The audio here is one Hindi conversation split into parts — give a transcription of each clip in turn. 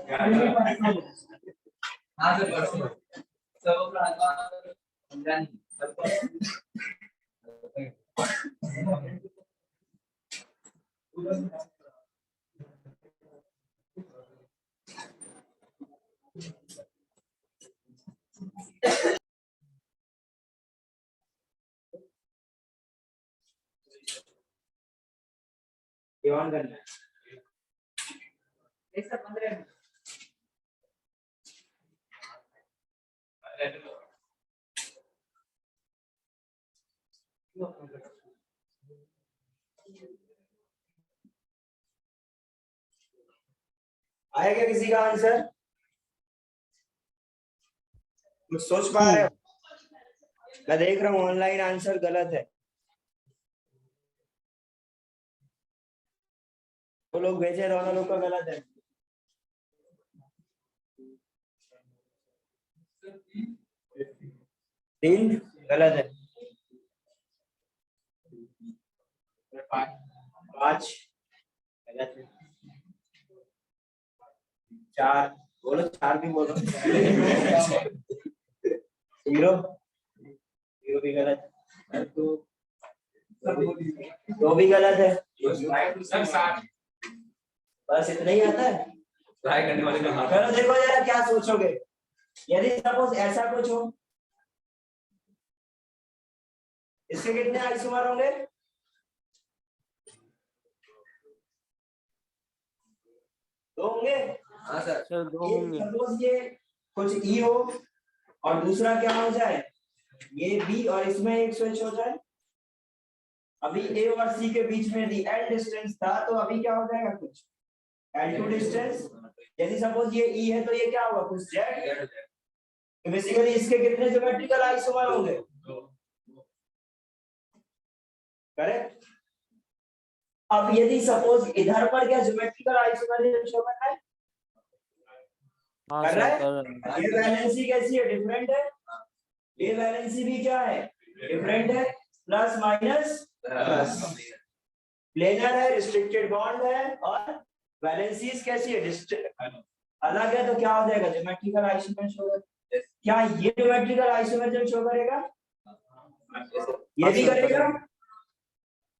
हाँ सर ऑन करना है। एक सर 15 आया क्या किसी का आंसर? कुछ सोच पा रहे हो? मैं देख रहा हूँ ऑनलाइन आंसर गलत है। तो लोग भेजे दोनों लोग का गलत है। तीन गलत है। 5 गलत है। 4 बोलो, 4 भी बोलो। 0 भी गलत है। 2 भी गलत है। बस इतना ही आता है। ट्राई करने वाले का हाथ। चलो देखो जरा क्या सोचोगे। यदि सपोज ऐसा कुछ हो, इसके कितने आइसोमर होंगे? दो होंगे। हाँ सर, 2 होंगे। सपोज ये कुछ ई हो और दूसरा क्या हो जाए, ये बी, और इसमें एक स्विच हो जाए। अभी ए और सी के बीच में यदि एल डिस्टेंस था तो अभी क्या हो जाएगा, कुछ L2 डिस्टेंस। यदि सपोज ये E है तो ये क्या होगा, कुछ Z। तो बेसिकली इसके कितने ज्योमेट्रिकल आइसोमर होंगे? करेक्ट। अब यदि सपोज इधर पर क्या ज्योमेट्रिकल आइसोमर शो कर रहा है? कर रहा है। ये वैलेंसी कैसी है, डिफरेंट है। ये वैलेंसी भी क्या है, डिफरेंट है। प्लस माइनस प्लेनर है, रिस्ट्रिक्टेड बॉन्ड है, और वैलेंसीज कैसी है, अलग है। तो क्या हो जाएगा, ज्योमेट्रिकल आइसोमर शो करेगा। क्या ये ज्योमेट्रिकल आइसोमर शो करेगा? ये भी करेगा।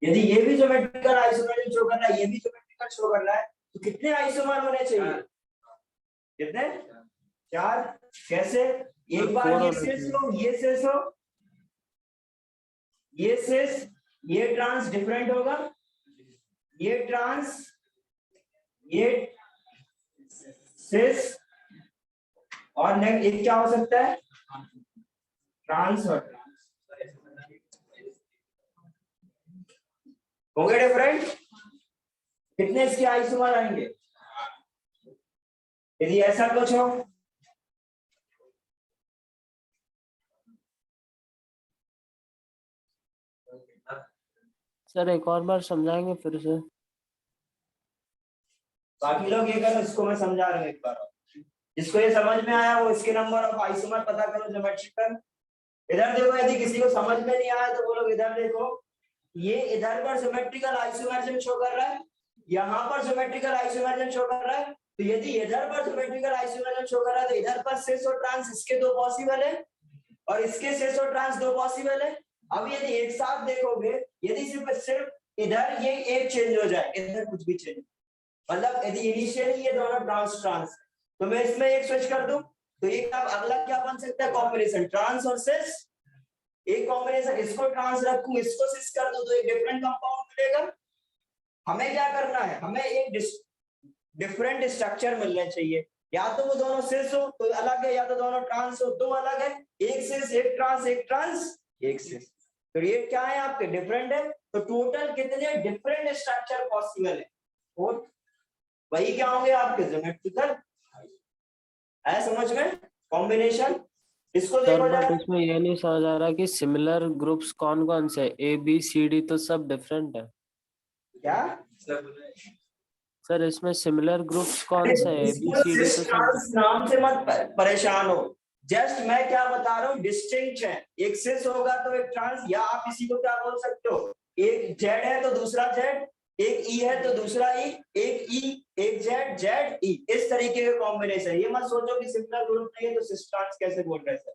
यदि ये भी ज्योमेट्रिकल आइसोमर शो कर रहा है, ये भी ज्योमेट्रिकल शो कर रहा है, तो कितने आइसोमर होने चाहिए? कितने? 4। कैसे? एक बार ये सेस हो, ये सेस हो, ये सेस, ये ट्रांस डिफरेंट होगा, ये ट्रांस, ये सेस, और नेक्स्ट एक क्या हो सकता है, ट्रांस और ट्रांस। हो गए डिफरेंट? कितने इसके आइसोमर आएंगे? यदि ऐसा कुछ हो, सर एक और बार समझाएंगे फिर से? बाकी लोग ये करो, इसको मैं समझा रहा हूँ एक बार। जिसको ये समझ में आया वो इसके नंबर ऑफ आइसोमर पता करो ज्योमेट्रिकल। इधर देखो, यदि किसी को समझ में नहीं आया तो वो लोग इधर देखो। ये इधर पर ज्योमेट्रिकल आइसोमरिज्म शो कर रहा है, यहाँ पर ज्योमेट्रिकल आइसोमरिज्म शो कर रहा है। तो यदि इधर पर ज्योमेट्रिकल आइसोमरिज्म शो कर रहा है तो इधर पर सिस और ट्रांस इसके 2 पॉसिबल है, और इसके सिस और ट्रांस 2 पॉसिबल है। अब यदि एक साथ देखोगे, यदि सिर्फ इधर ये एक चेंज हो जाए, इधर कुछ भी चेंज, मतलब यदि इनिशियली ये दोनों ट्रांस ट्रांस, तो मैं इसमें एक स्विच कर दूं तो ये अगला क्या बन सकता है, कॉम्बिनेशन ट्रांस और सिस। एक कॉम्बिनेशन, इसको ट्रांस रखूं, इसको सिस कर दूं, तो एक डिफरेंट कंपाउंड मिलेगा। हमें क्या करना है, हमें एक डिफरेंट स्ट्रक्चर मिलने चाहिए। या तो वो दोनों सिस हो तो अलग है, या तो दोनों ट्रांस हो तो अलग है। एक सिस, एक ट्रांस, एक ट्रांस, एक सिस। तो ये क्या है आपके, डिफरेंट है। तो टोटल कितने डिफरेंट स्ट्रक्चर पॉसिबल है, और वही क्या होंगे आपके ज्योमेट्रिकल। है समझ में कॉम्बिनेशन? इसको देखो जरा। इसमें ये नहीं समझ आ रहा कि सिमिलर ग्रुप्स कौन कौन से, ए बी सी डी तो सब डिफरेंट है क्या सर? इसमें सिमिलर ग्रुप्स कौन से है, ए बी सी डी तो सब। नाम से मत परेशान हो, जस्ट मैं क्या बता रहा हूँ, डिस्टिंक्ट है। एक सिस होगा तो एक ट्रांस, या आप इसी को क्या बोल सकते हो, एक जेड है तो दूसरा जेड, एक ई है तो दूसरा ई, एक ई, एक जेड, जेड ई, इस तरीके के कॉम्बिनेशन। ये मत सोचो कि सिमिलर ग्रुप नहीं है तो सिस ट्रांस कैसे बोल रहे हैं।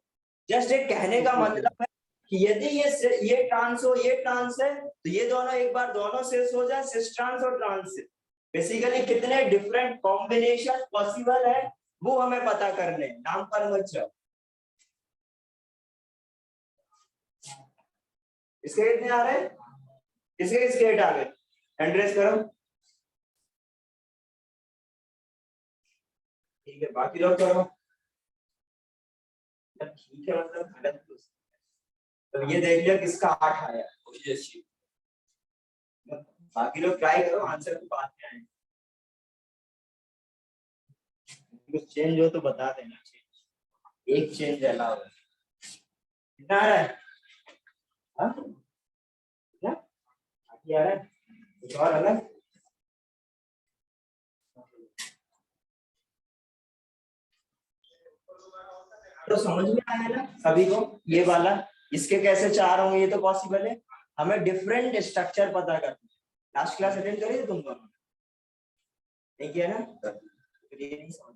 जस्ट एक कहने का मतलब है कि यदि ये ट्रांस हो, ये ट्रांस है, तो ये दोनों एक बार दोनों सिस हो जाए, सिस ट्रांस और ट्रांस सिस। बेसिकली कितने डिफरेंट कॉम्बिनेशन पॉसिबल है वो हमें पता करने, नाम पर मत जाओ। इसके कितने आ रहे हैं, इसके 8 आ गए, एड्रेस करो। ठीक है, बाकी लोग करो। ठीक है, मतलब गलत तो ये देख लिया किसका 8 आया, बाकी लोग ट्राई करो, आंसर तो बाद में आए। कुछ चेंज हो तो बता देना, चेंज एक चेंज अलाउ है। कितना आ रहा है? हाँ क्या आ रहा है? कुछ और अलग? तो समझ में आया ना सभी को ये वाला, इसके कैसे 4 होंगे ये तो पॉसिबल है। हमें डिफरेंट स्ट्रक्चर पता करना है। लास्ट क्लास अटेंड करी थी तुम दोनों? नहीं किया ना? तो ये नहीं समझ।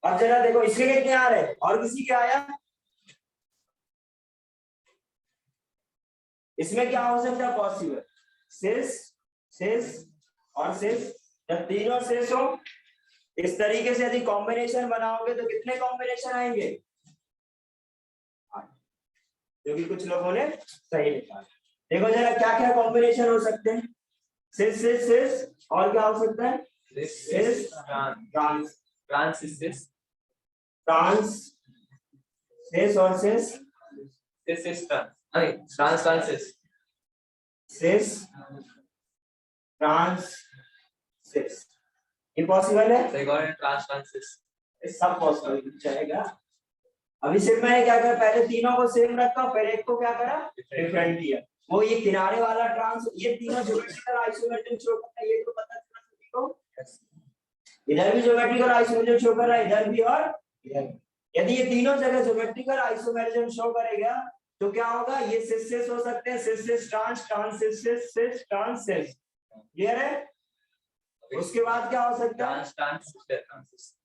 अब जरा देखो इसके कितने आ रहे हैं और किसी के आया? इसमें क्या हो सकता है पॉसिबल? सिस, सिस और सिस। जब तीनों सिस हो इस तरीके से यदि कॉम्बिनेशन बनाओगे तो कितने कॉम्बिनेशन आएंगे? जो कि कुछ लोगों ने सही लिखा। देखो जरा क्या क्या कॉम्बिनेशन हो सकते हैं। सिस सिस सिस और क्या हो सकता है? सिस ट्रांस, ट्रांस सिस, ट्रांस सिस और सिस, सिस ट्रांस, नहीं ट्रांस ट्रांस सिस, सिस ट्रांस सिस। ये पॉसिबल है? सही कह रहे हैं, ट्रांस ट्रांस सिस सब पॉसिबल जाएगा। अभी सिर्फ मैंने क्या करा, पहले तीनों को सेम रखा, फिर एक को क्या करा, डिफरेंट किया। वो ये किनारे वाला ट्रांस, ये तीनों ज्योमेट्रिकल आइसोमेट्रिक शो कर रहा है, ये तो पता चला सभी को। इधर भी ज्योमेट्रिकल आइसोमेट्रिक शो कर रहा है, इधर भी और इधर भी। यदि ये तीनों जगह ज्योमेट्रिकल आइसोमेट्रिक शो करेगा तो क्या होगा, ये सिस सिस हो सकते हैं, सिस सिस ट्रांस, ट्रांस सिस सिस, सिस ट्रांस सिस। क्लियर है? उसके बाद क्या हो सकता है? ट्रांस ट्रांस सिस,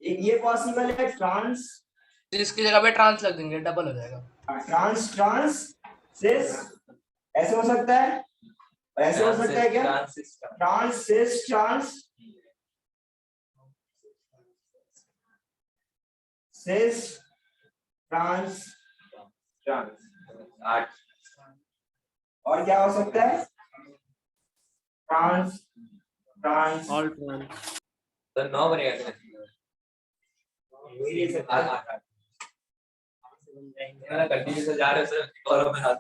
ये पॉसिबल है ट्रांस, इसकी जगह पे ट्रांस लग देंगे, डबल हो जाएगा। ट्रांस ट्रांस सिस, ऐसे हो सकता है, ऐसे हो सकता है क्या? Trans cis, trans cis trans cis trans trans. 8 और क्या हो सकता है? Trans trans all trans. तो 9 बनेगा। ये सब कंटिन्यू से जा रहे हो सर, और मैं हाथ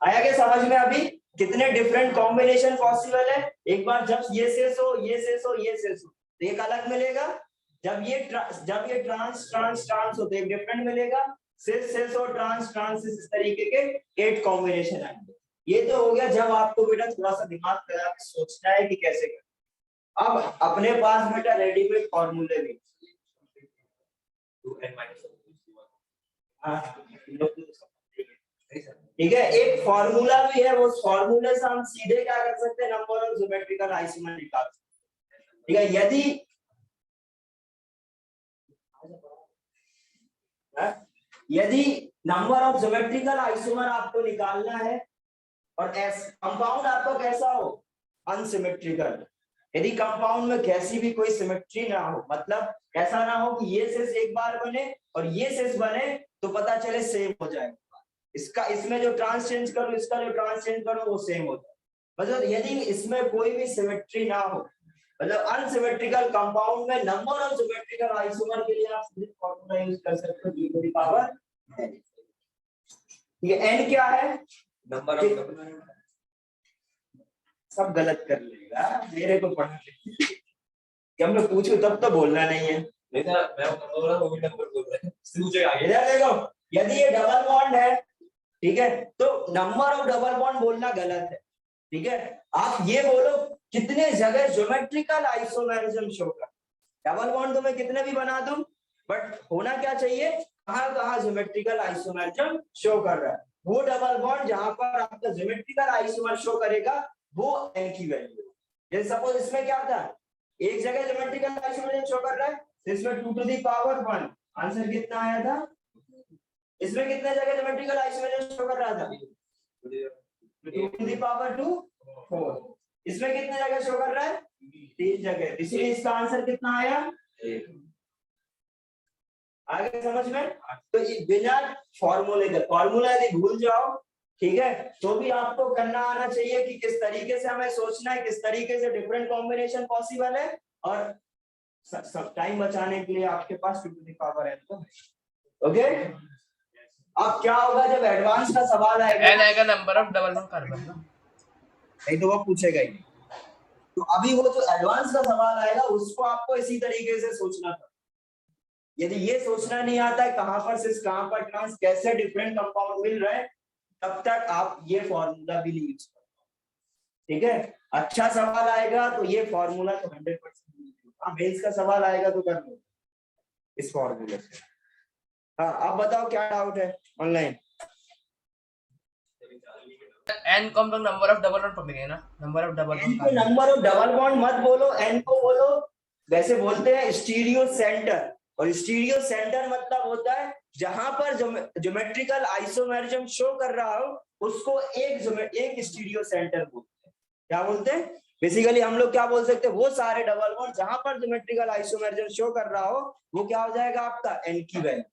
आया क्या समझ में? अभी कितने डिफरेंट कॉम्बिनेशन पॉसिबल है। एक बार जब ये सेस हो, ये सेस हो, ये सेस हो तो एक अलग मिलेगा। जब ये ट्रांस ट्रांस ट्रांस हो तो एक डिफरेंट मिलेगा। सिस सिस और ट्रांस ट्रांस इस तरीके के 8 कॉम्बिनेशन आएंगे। ये तो हो गया जब आपको बेटा थोड़ा सा दिमाग लगा के सोचना है कि कैसे करना। अब अपने पास बेटा रेडीमेड फॉर्मूले भी, 2n - ठीक है, एक फॉर्मूला भी है। वो फॉर्मूले से हम सीधे क्या कर सकते हैं, नंबर ऑफ ज्योमेट्रिकल आइसोमर निकाल सकते हैं। ठीक है, यदि नंबर ऑफ ज्योमेट्रिकल आइसोमर आपको निकालना है और कंपाउंड आपका कैसा हो, अनसिमेट्रिकल। यदि कंपाउंड में कैसी भी कोई सिमेट्री ना हो, मतलब ऐसा ना हो कि ये सेस एक बार बने और ये सेस बने तो पता चले सेम हो जाएगा। इसका इसमें जो ट्रांस चेंज करो, इसका जो ट्रांस चेंज करो वो सेम होता है। मतलब यदि इसमें कोई भी सिमेट्री ना हो, मतलब अनसिमेट्रिकल कंपाउंड में नंबर ऑफ सिमेट्रिकल आइसोमर के लिए आप सीधे फार्मूला यूज कर सकते हो, e to the power n। ये n क्या है? नंबर ऑफ, सब गलत कर लेगा, मेरे को पढ़ा जब मैं पूछूं तब तो बोलना नहीं है। नहीं था मैं बोल रहा हूं, वो भी नंबर बोल रहा है, पूछे आगे। इधर देखो, यदि ये डबल बॉन्ड है, ठीक है, तो नंबर ऑफ डबल बॉन्ड बोलना गलत है। ठीक है, आप ये बोलो कितने जगह ज्योमेट्रिकल आइसोमेरिज्म शो कर। डबल बॉन्ड तो मैं कितने भी बना दूं, बट होना क्या चाहिए, कहाँ कहाँ ज्योमेट्रिकल आइसोमरिज्म शो कर रहा है, वो डबल बॉन्ड जहां पर आपका ज्योमेट्रिकल आइसोमर शो करेगा वो n की वैल्यू। जैसे सपोज इसमें क्या था, एक जगह ज्योमेट्रिकल आइसोमरिज्म शो कर रहा है, तो इसमें 2 टू द पावर 1, आंसर कितना आया था। इसमें कितने जगह ज्योमेट्रिकल आइसोमरिज्म शो कर रहा था, 2 टू द पावर 2 4। इसमें कितने जगह शो कर रहा है, 3 जगह, इसीलिए इसका आंसर कितना आया, आगे समझ में। तो ये बिना फॉर्मूले के, फॉर्मूला यदि भूल जाओ ठीक है, तो भी आपको करना आना चाहिए कि किस तरीके से हमें सोचना है, किस तरीके से डिफरेंट कॉम्बिनेशन पॉसिबल है, और सब टाइम बचाने के लिए आपके पास 2 टू द पावर n तो ओके। अब क्या होगा जब एडवांस का सवाल आएगा, n आएगा number of double bond carbon ना, नहीं तो वो पूछेगा ही। तो अभी वो जो एडवांस का सवाल आएगा उसको आपको इसी तरीके से सोचना था। यदि ये सोचना नहीं आता है कहां पर सिस कहां पर ट्रांस कैसे डिफरेंट कंपाउंड मिल रहे हैं, तब तक आप ये फॉर्मूला भी नहीं यूज कर पाओगे, ठीक है। अच्छा सवाल आएगा तो ये फॉर्मूला तो 100% मेंस का सवाल आएगा तो कर लो इस फॉर्मूले से। हाँ आप बताओ क्या डाउट है ऑनलाइन। n को हम लोग नंबर ऑफ डबल बॉन्ड पकड़ेंगे ना, नंबर ऑफ डबल n को bond. Number of double bond मत बोलो, n को बोलो। वैसे बोलते हैं स्टीरियो सेंटर, और स्टीरियो सेंटर मतलब होता है जहां पर ज्योमेट्रिकल आइसोमरिज्म शो कर रहा हो उसको एक स्टीरियो सेंटर बोलते हैं। क्या बोलते हैं, बेसिकली हम लोग क्या बोल सकते हैं, वो सारे डबल बॉन्ड जहां पर ज्योमेट्रिकल आइसोमरिज्म शो कर रहा हो वो क्या हो जाएगा आपका n की वैल्यू।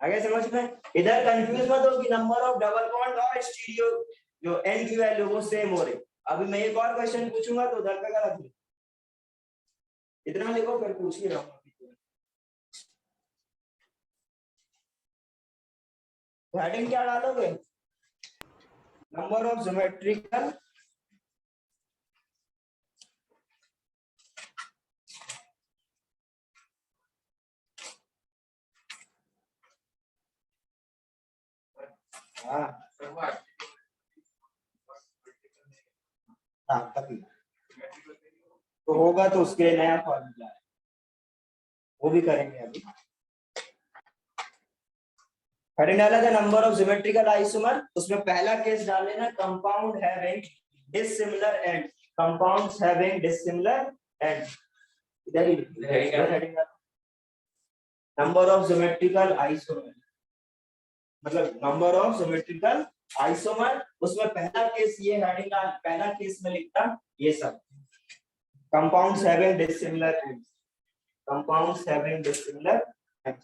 आगे समझ में, इधर कंफ्यूज मत हो कि नंबर ऑफ डबल बॉन्ड और स्टीरियो जो n की वैल्यू वो सेम हो रही। अभी मैं एक और क्वेश्चन पूछूंगा तो उधर का गलत है, इतना लिखो फिर पूछ ही रहा हूँ। हेडिंग क्या डालोगे, नंबर ऑफ ज्योमेट्रिकल तो होगा तो उसके लिए नया फॉर्मूला है, वो भी करेंगे अभी। हेडिंग डाला था नंबर ऑफ ज्योमेट्रिकल आइसोमर, उसमें पहला केस डाल लेना compound having dissimilar end, compounds having dissimilar end. इधर ही heading number of geometrical isomer मतलब नंबर ऑफ ज्योमेट्रिकल आइसोमर, उसमें पहला केस ये हेडिंग डाल, पहला केस में लिखता ये सब compounds having dissimilar end, compounds having dissimilar end.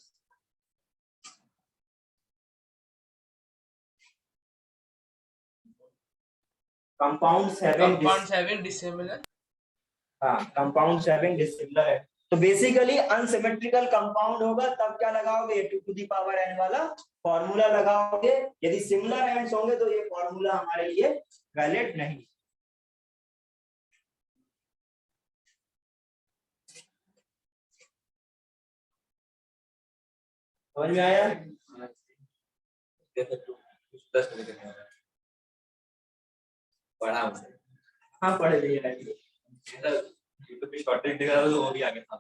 Compounds having dissimilar, हाँ कंपाउंड्स हैविंग डिसिमिलर है। तो बेसिकली अनसिमेट्रिकल कंपाउंड होगा तब क्या लगाओगे, 2 टू द पावर n वाला फॉर्मूला लगाओगे। यदि सिमिलर एंड्स होंगे तो ये फॉर्मूला हमारे लिए वैलिड नहीं। समझ में आया, पढ़ा हाँ पढ़ लिया है। यूट्यूब पे शॉर्टकट दिखा तो वो भी आगे था।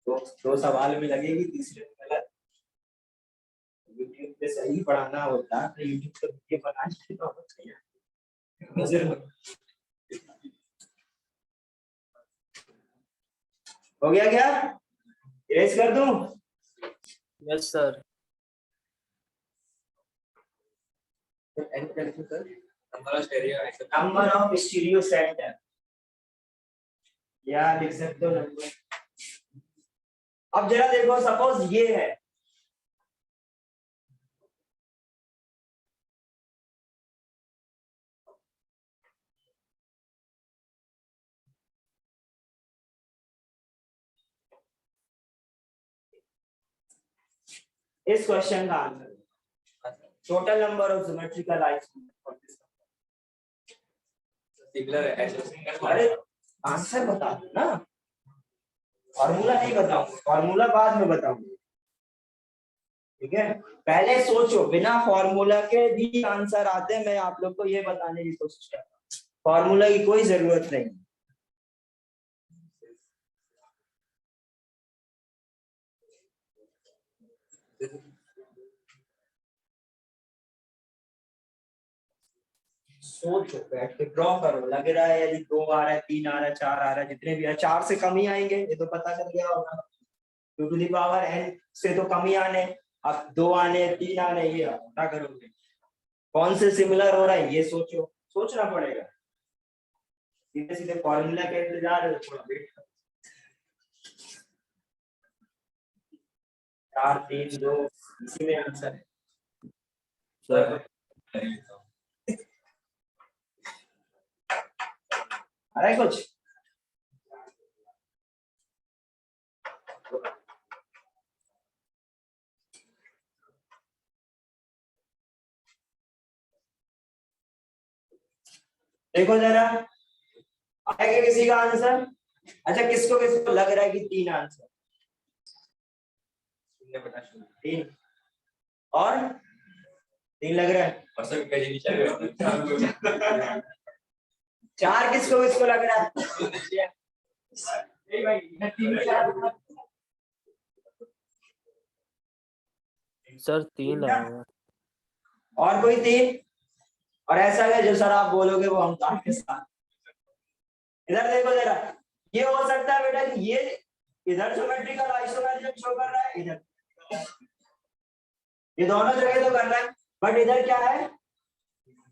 दो सवाल में लगेगी, तीसरे में गलत। यूट्यूब पे सही पढ़ाना होता तो यूट्यूब पे वीडियो बनाने तो हो गया क्या, इरेज कर दूं। Yes sir. Number of stereo centre या लिख सकते हो नंबर। अब जरा देखो सपोज ये है, इस क्वेश्चन का answer total number of geometrical isomer. अरे आंसर बता दो ना, फॉर्मूला नहीं बताऊंगा, फॉर्मूला बाद में बताऊंगा, ठीक है। पहले सोचो, बिना फॉर्मूला के भी आंसर आते हैं, मैं आप लोग को ये बताने की कोशिश कर रहा हूँ। फॉर्मूला की कोई जरूरत नहीं। सोचो, बैठ के ड्रॉ करो। लग रहा है यदि 2 आ रहा है, 3 आ रहा है, 4 आ रहा है, जितने भी है 4 से कम ही आएंगे, ये तो पता चल गया होगा। 2 टू द पावर n से तो कम ही आने, अब 2 आने, 3 आने, ये पता करोगे कौन से सिमिलर हो रहा है, ये सोचो, सोचना पड़ेगा। सीधे सीधे फॉर्मूला के इंतजार है, थोड़ा वेट करो। 4 3 2 इसी में आंसर है। सर अरे कुछ देखो जरा, आएगा किसी का आंसर? अच्छा, किसको किसको लग रहा है कि 3 आंसर? 3 और 3 लग रहा है। 4 किसको किसको लग रहा है? सर 3 आएगा। और कोई 3? और ऐसा है जो सर आप बोलोगे वो हम आपके साथ। इधर देखो जरा, ये हो सकता है बेटा कि ये इधर ज्योमेट्रिकल आइसोमेट्रिक शो कर रहा है, इधर ये दोनों जगह तो कर रहा है, बट इधर क्या है?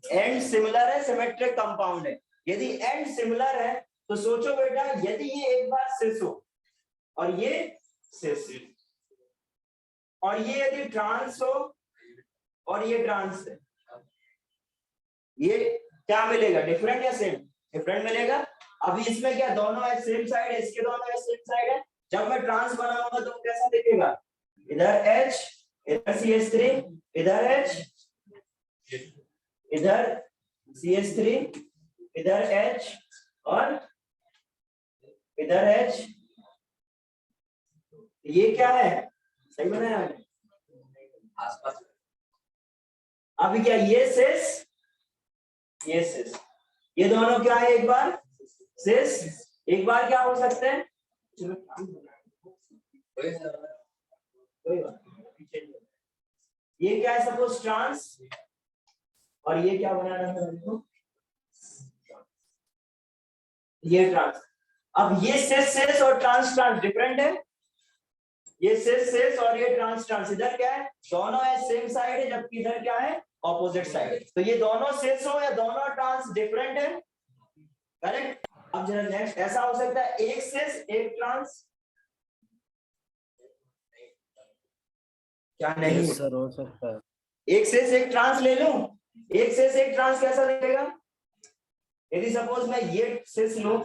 एंड सिमिलर है, सिमेट्रिक कंपाउंड है। यदि एंड सिमिलर है तो सोचो बेटा, यदि ये एक बार सिस हो और ये सिस, और ये यदि ट्रांस हो और ये ट्रांस है, ये क्या मिलेगा? डिफरेंट या सेम? डिफरेंट मिलेगा। अभी इसमें क्या दोनों है सेम साइड है, इसके दोनों है सेम साइड है। जब मैं ट्रांस बनाऊंगा तो कैसा दिखेगा? इधर H, इधर CH3, इधर H, इधर CH3, इधर H और इधर H। ये क्या है? सही बनाया मैंने? आसपास। अभी क्या ये सिस, ये सिस, ये दोनों क्या है? एक बार सिस, एक बार क्या हो सकते हैं? ये क्या है? सपोज ट्रांस, और ये क्या बनाना है हमको? ये ट्रांस। अब ये सिस सिस और ट्रांस ट्रांस डिफरेंट है। ये सिस सिस और ये ट्रांस ट्रांस, इधर क्या है? दोनों है सेम साइड है, जबकि इधर क्या है? Opposite side. तो ये दोनों सिस हो या दोनों ट्रांस डिफरेंट है, करेक्ट। अब जरा नेक्स्ट, ऐसा हो सकता है एक सिस एक ट्रांस? क्या नहीं? सर हो सकता है। एक सिस एक ट्रांस ले लूं, एक सिस एक ट्रांस कैसा दिखेगा? यदि सपोज मैं ये सिस लूं,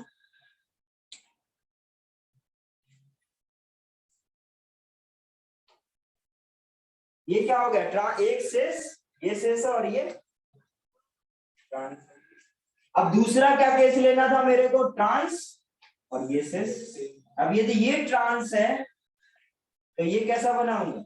ये क्या हो गया? एक सिस, ये सिस और ये ट्रांस। अब दूसरा क्या केस लेना था मेरे को? ट्रांस और ये सिस। अब यदि ये ट्रांस है तो ये कैसा बनाऊंगा?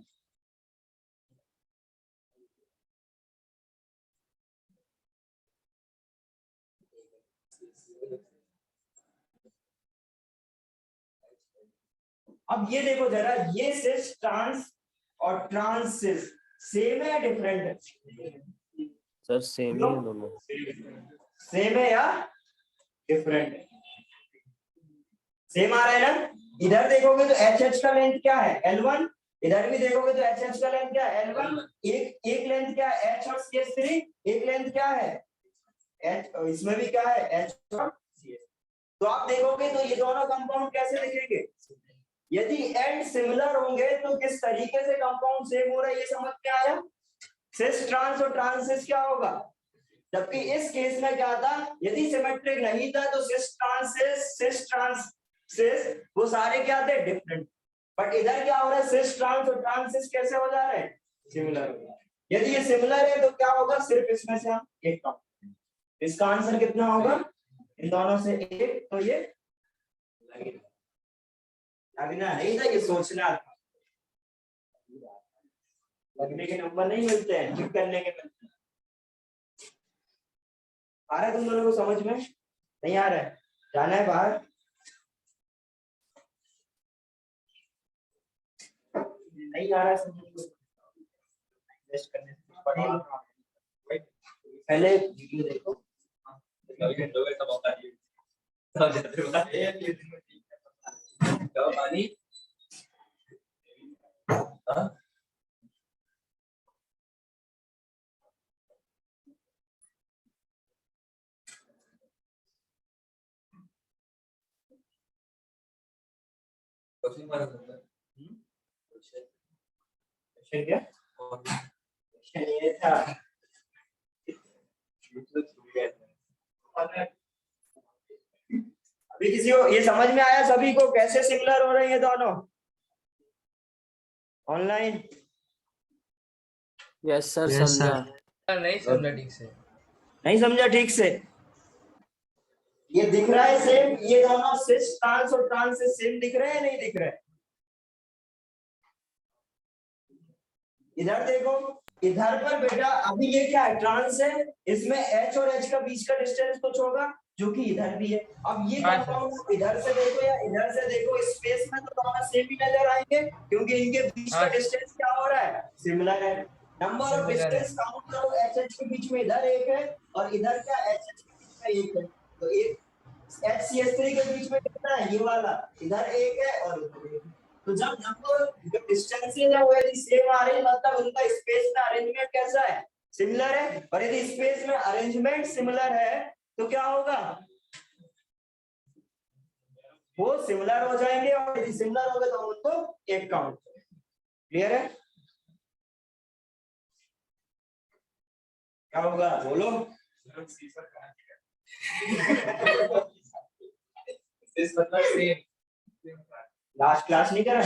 अब ये देखो जरा, ये सिस ट्रांस और ट्रांस सिस सेम है या डिफरेंट है? सर सेम ही है दोनों। सेम है या डिफरेंट है? सेम आ रहा है ना? इधर देखोगे तो HH का लेंथ क्या है? L1। इधर भी देखोगे तो HH का लेंथ क्या है? L1। एक लेंथ क्या है? H और CH3। एक लेंथ क्या है? H, इसमें भी क्या है? H और CH। तो आप देखोगे तो ये दोनों कंपाउंड कैसे दिखेंगे? यदि एंड सिमिलर होंगे तो किस तरीके से कंपाउंड सेम हो रहा है ये समझ में आया? सिस ट्रांस और ट्रांस सिस क्या होगा? जबकि इस केस में क्या था? यदि सिमेट्रिक नहीं था तो सिस ट्रांस सिस वो सारे क्या थे? डिफरेंट। बट इधर क्या हो रहा है? सिस ट्रांस और ट्रांस सिस कैसे हो जा रहे हैं? सिमिलर। यदि ये सिमिलर है तो क्या होगा? सिर्फ इसमें से हम एक काउंट। इसका आंसर कितना होगा? इन दोनों से एक, तो ये लगना नहीं था, ये सोचना था। लगने के नंबर नहीं मिलते हैं, ठीक करने के मिलते हैं। आ रहा है तुम दोनों को समझ में? नहीं आ रहा है, जाना है बाहर। नहीं आ रहा है करने से पढ़ेगा। पहले वीडियो देखो। पानी क्या क्वेश्चन ये था, अभी किसी को ये समझ में आया सभी को कैसे सिमिलर हो रही है दोनों ऑनलाइन? यस सर, Yes, समझा। नहीं समझा ठीक से। नहीं समझा ठीक से? ये दिख रहा है सेम, ये दोनों सिस ट्रांस और ट्रांस से सेम दिख रहे हैं नहीं दिख रहे? इधर देखो, इधर पर बेटा अभी ये क्या है, ट्रांस है, इसमें H और H का बीच का डिस्टेंस कुछ होगा जो कि इधर भी है। अब ये कंपाउंड इधर से देखो या इधर से देखो, स्पेस में तो दोनों सेम ही नजर आएंगे क्योंकि इनके बीच का डिस्टेंस क्या हो रहा है, सिमिलर है। नंबर ऑफ डिस्टेंस काउंट करो, HH के बीच में इधर एक है और इधर क्या HH के बीच में एक है, तो एक HCH3 के बीच में कितना है, ये वाला इधर एक है और इधर एक है। तो जब नंबर जो डिस्टेंसेस है वो यदि सेम आ रही है मतलब उनका स्पेस में अरेंजमेंट कैसा है, सिमिलर है। और यदि स्पेस में अरेंजमेंट सिमिलर है तो क्या होगा, वो सिमिलर हो जाएंगे और यदि सिमिलर हो गए तो उनको एक काउंट। क्लियर है? क्या होगा बोलो? लास्ट क्लास नहीं करा?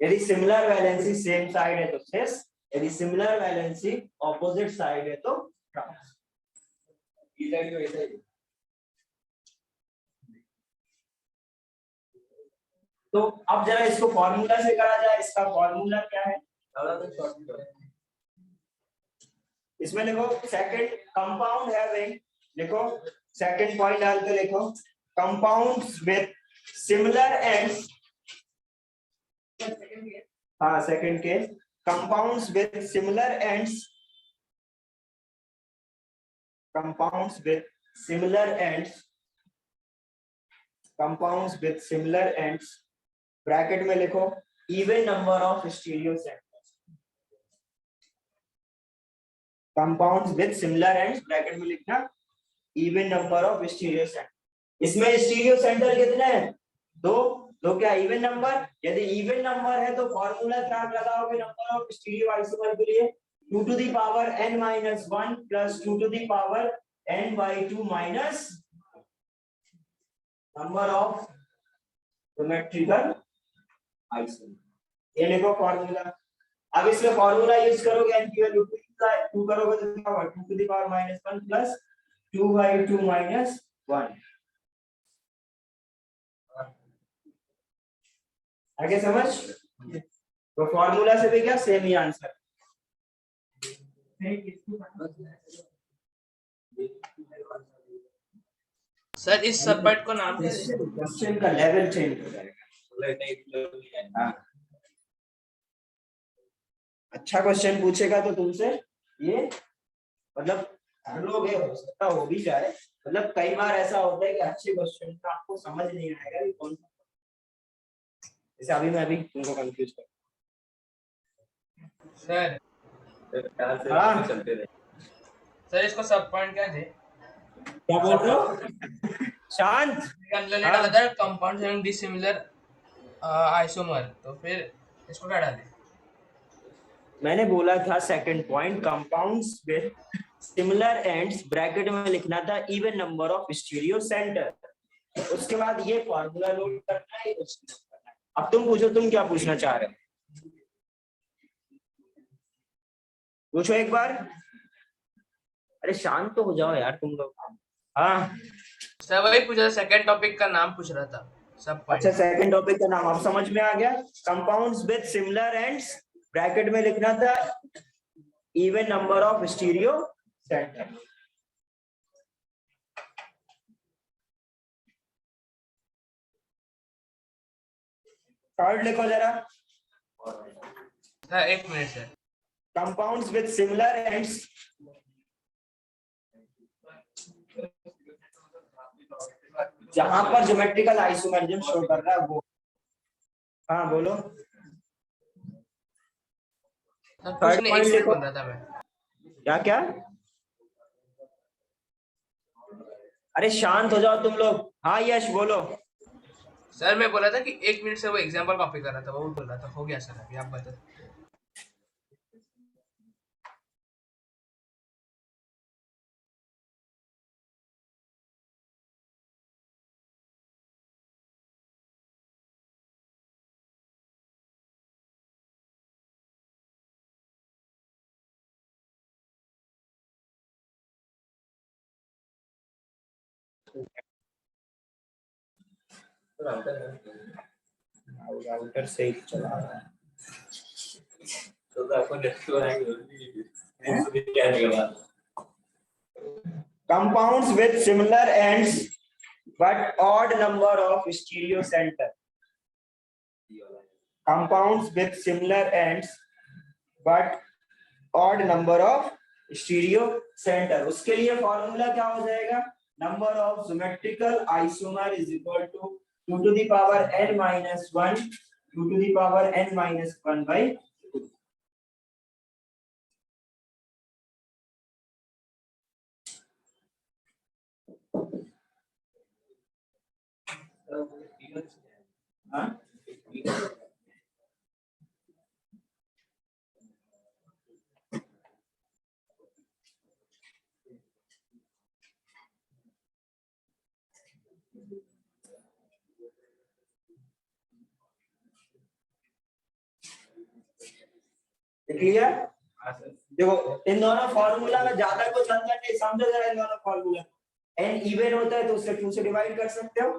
यदि सिमिलर वैलेंसी सेम साइड है तो सिस, यदि सिमिलर वैलेंसी ऑपोजिट साइड है तो ट्रांस। तो अब जरा इसको फॉर्मूला से करा जाए। इसका फॉर्मूला क्या है? इसमें लिखो सेकंड कंपाउंड हैविंग, लिखो सेकंड पॉइंट डाल के लिखो कंपाउंड्स विद सिमिलर एंड्स, हाँ सेकंड के compounds with similar ends, compounds with similar ends, compounds with similar ends, bracket में लिखो even number of stereo centres, compounds with similar ends bracket में लिखना even number of stereo centre. इसमें स्टीरियो सेंटर कितने हैं? दो। दो क्या इवन नंबर? यदि इवन नंबर है तो फॉर्मूला क्या लगाओगे नंबर ऑफ स्टीरियो आइसोमर के लिए? 2 to the power n minus 1 plus 2 to the power n by 2 minus number of symmetrical isomer. ये लिखो फॉर्मूला। अब इसमें फॉर्मूला यूज करोगे n की वैल्यू 2 करोगे तो क्या होगा 2 to the power minus 1 plus 2 by 2 minus 1। आगे समझ? तो फॉर्मूला से भी क्या सेम ही आंसर। सर इस सबपार्ट को नाम क्या दें? क्वेश्चन का लेवल चेंज हो जाएगा। हाँ। अच्छा क्वेश्चन पूछेगा तो तुमसे ये मतलब हर लोग ये हो सकता हो भी जाए, मतलब कई बार ऐसा होता है कि अच्छे क्वेश्चन का आपको समझ नहीं आएगा कि कौन सा, जैसे अभी मैं भी तुमको कंफ्यूज कर सर हाँ? सर इसको सब पॉइंट क्या दे? क्या बोल रहे हो? शांत। हमने डाला था कंपाउंड्स हैविंग डिसिमिलर आइसोमर, तो फिर इसको क्या डालें? मैंने बोला था second point compounds with similar ends bracket में लिखना था even number of stereo centre. उसके बाद ये फॉर्मूला लोड करना है। अब तुम पूछो, तुम क्या पूछना चाह रहे हो? पूछो एक बार। अरे शांत तो हो जाओ यार तुम लोग। हाँ सर वही पूछा, सेकंड टॉपिक का नाम पूछ रहा था सब पॉइंट। अच्छा, सेकंड टॉपिक का नाम अब समझ में आ गया। Compounds with similar ends bracket में लिखना था even number of stereo centre. Third लिखो जरा, सर एक minute sir. Compounds with similar ends, जहां पर ज्योमेट्रिकल आइसोमरिज्म शो कर रहा है वो। हाँ बोलो। सर कुछ नहीं, एक मिनट बोल रहा था मैं। क्या क्या? अरे शांत हो जाओ तुम लोग। हाँ यश बोलो। सर मैं बोला था कि 1 मिनट से वो एग्जाम्पल कॉपी कर रहा था, वो बोल रहा था। हो गया सर, अभी आप बता। राउटर से ही चला रहा है। तो आपको नेक्स्ट आएंगे क्या निकला। Compounds with similar ends but odd number of stereo center. Compounds with similar ends but odd number of stereo center. उसके लिए फॉर्मूला क्या हो जाएगा? Number of symmetrical isomer is equal to 2 to the power n minus 1 2 to the power n minus 1 by 2. हाँ देख लिया? देखो इन दोनों फॉर्मूला में ज्यादा कुछ अंतर नहीं, समझो जरा इन दोनों फॉर्मूला। n इवन होता है तो उससे 2 से डिवाइड कर सकते हो,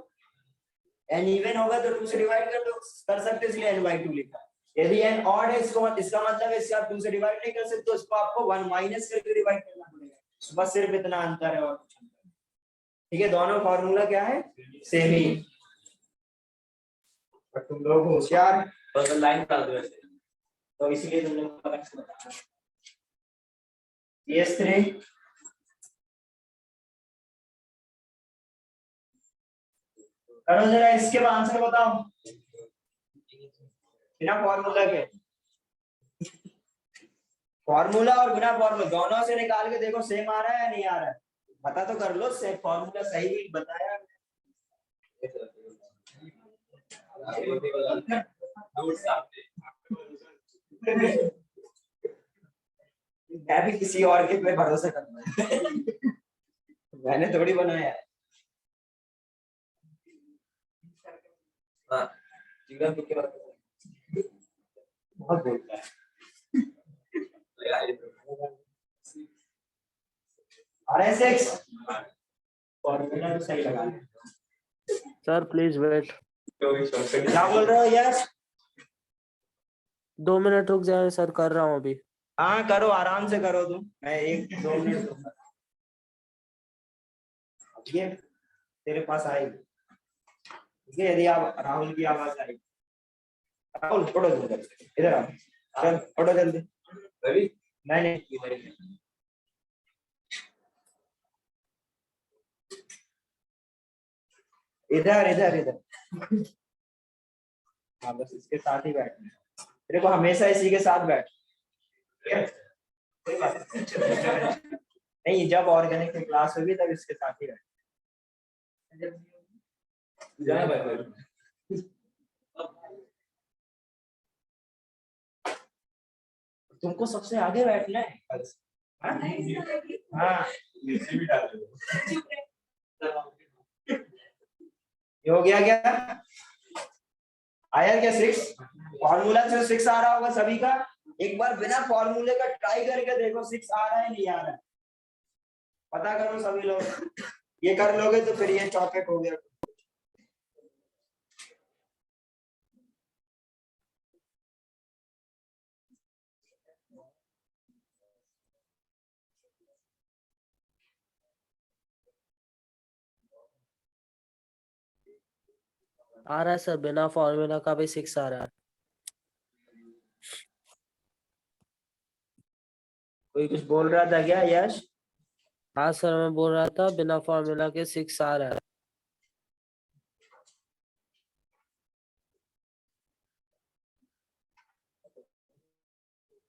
n इवन होगा तो 2 से डिवाइड कर सकते हो, इसलिए n by 2 लिखा। यदि n ऑड है इसका मतलब है इससे आप 2 से डिवाइड नहीं कर सकते, उसको आपको 1 माइनस करके डिवाइड करना पड़ेगा। बस सिर्फ इतना अंतर है और कुछ अंतर नहीं। ठीक है, दोनों फॉर्मूला क्या है? सेम ही। पर तुम लोग होशियार तो लाइन डाल दो ऐसे, तो इसलिए तुम लोग पता चला। CS3 करो जरा, इसके आंसर बताओ बिना फॉर्मूला के। फॉर्मूला और बिना फॉर्मूला दोनों से निकाल के देखो सेम आ रहा है या नहीं आ रहा है, पता तो कर लो। से फॉर्मूला सही भी बताया। मैं भी किसी और के पे भरोसा करता हूं। मैंने थोड़ी बनाया है। हाँ जीवन के बाद बहुत बोलता है। RS6 फॉर्मूला तो सही लगा। Sir please wait. क्या बोल रहे हो यश? 2 मिनट रुक जाए सर, कर रहा हूँ अभी। हाँ करो, आराम से करो तुम, मैं 1-2 मिनट दूंगा। ये तेरे पास आएगी, ठीक है? यदि आप राहुल की आवाज आएगी। राहुल पढ़ो जल्दी, इधर आओ, चल पढ़ो जल्दी। रवि मैंने इधर इधर इधर। हाँ बस इसके साथ ही बैठना, तेरे को हमेशा इसी के साथ बैठ। कोई बात नहीं, जब ऑर्गेनिक की क्लास होगी तब इसके साथ ही बैठ। जाए भाई तुमको सबसे आगे बैठना है। हाँ हाँ ये हो गया क्या? आया क्या 6? फॉर्मूला से 6 आ रहा होगा सभी का। एक बार बिना फॉर्मूले का ट्राई करके देखो 6 आ रहा है नहीं आ रहा है, पता करो सभी लोग। ये कर लोगे तो फिर ये टॉपिक हो गया। आ रहा है सर, बिना फॉर्मूला का भी 6 आ रहा है। कोई कुछ बोल रहा था क्या यश? हाँ सर, मैं बोल रहा था बिना फॉर्मूला के 6 आ रहा है।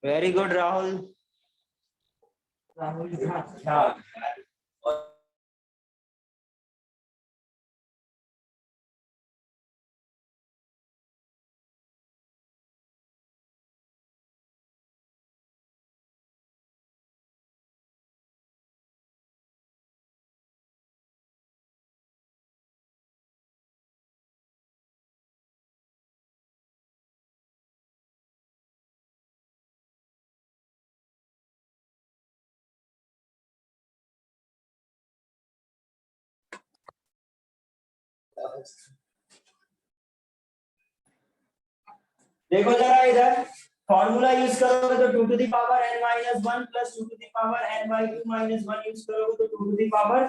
Very good Rahul. राहुल झा। देखो जरा इधर फॉर्मूला यूज करोगे तो 2 to the power n minus 1 plus 2 to the power n by 2 minus 1 use करोगे तो 2 to the power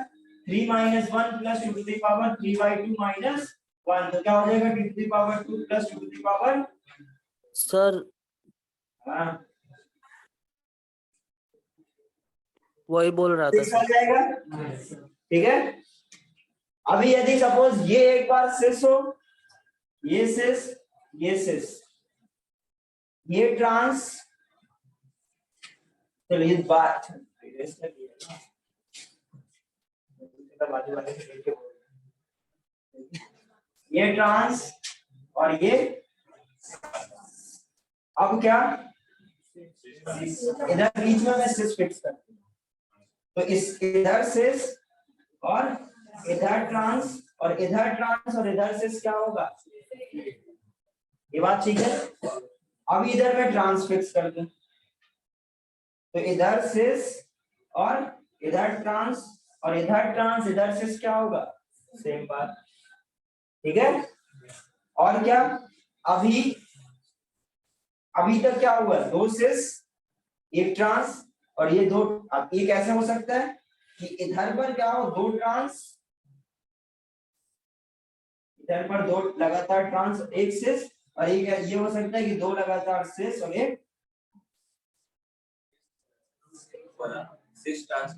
3 minus 1 plus 2 to the power 3 by 2 minus 1, तो क्या हो जाएगा 2 to the power 2 plus 2 to the power sir वही बोल रहा था 6 आ सर। जाएगा। ठीक है, अभी यदि सपोज ये एक बार सिस हो, ये सिस, ये सिस, ये ट्रांस, चलो ये बात ये ट्रांस और ये, अब क्या इधर बीच में मैं सिस फिक्स करती हूँ, तो इस इधर सिस और इधर ट्रांस और इधर ट्रांस और इधर सिस क्या होगा, ये बात ठीक है। अब इधर मैं ट्रांस फिक्स कर दूं, तो इधर सिस और इधर ट्रांस और इधर ट्रांस इधर सिस क्या होगा, सेम बात। ठीक है, और क्या अभी अभी तक क्या हुआ, 2 सिस 1 ट्रांस और ये 2, अब ये कैसे हो सकता है कि इधर पर क्या हो 2 ट्रांस, इधर पर 2 लगातार ट्रांस 1 सिस, और ये हो सकता है कि 2 लगातार सिस और 1 सिक्स ट्रांस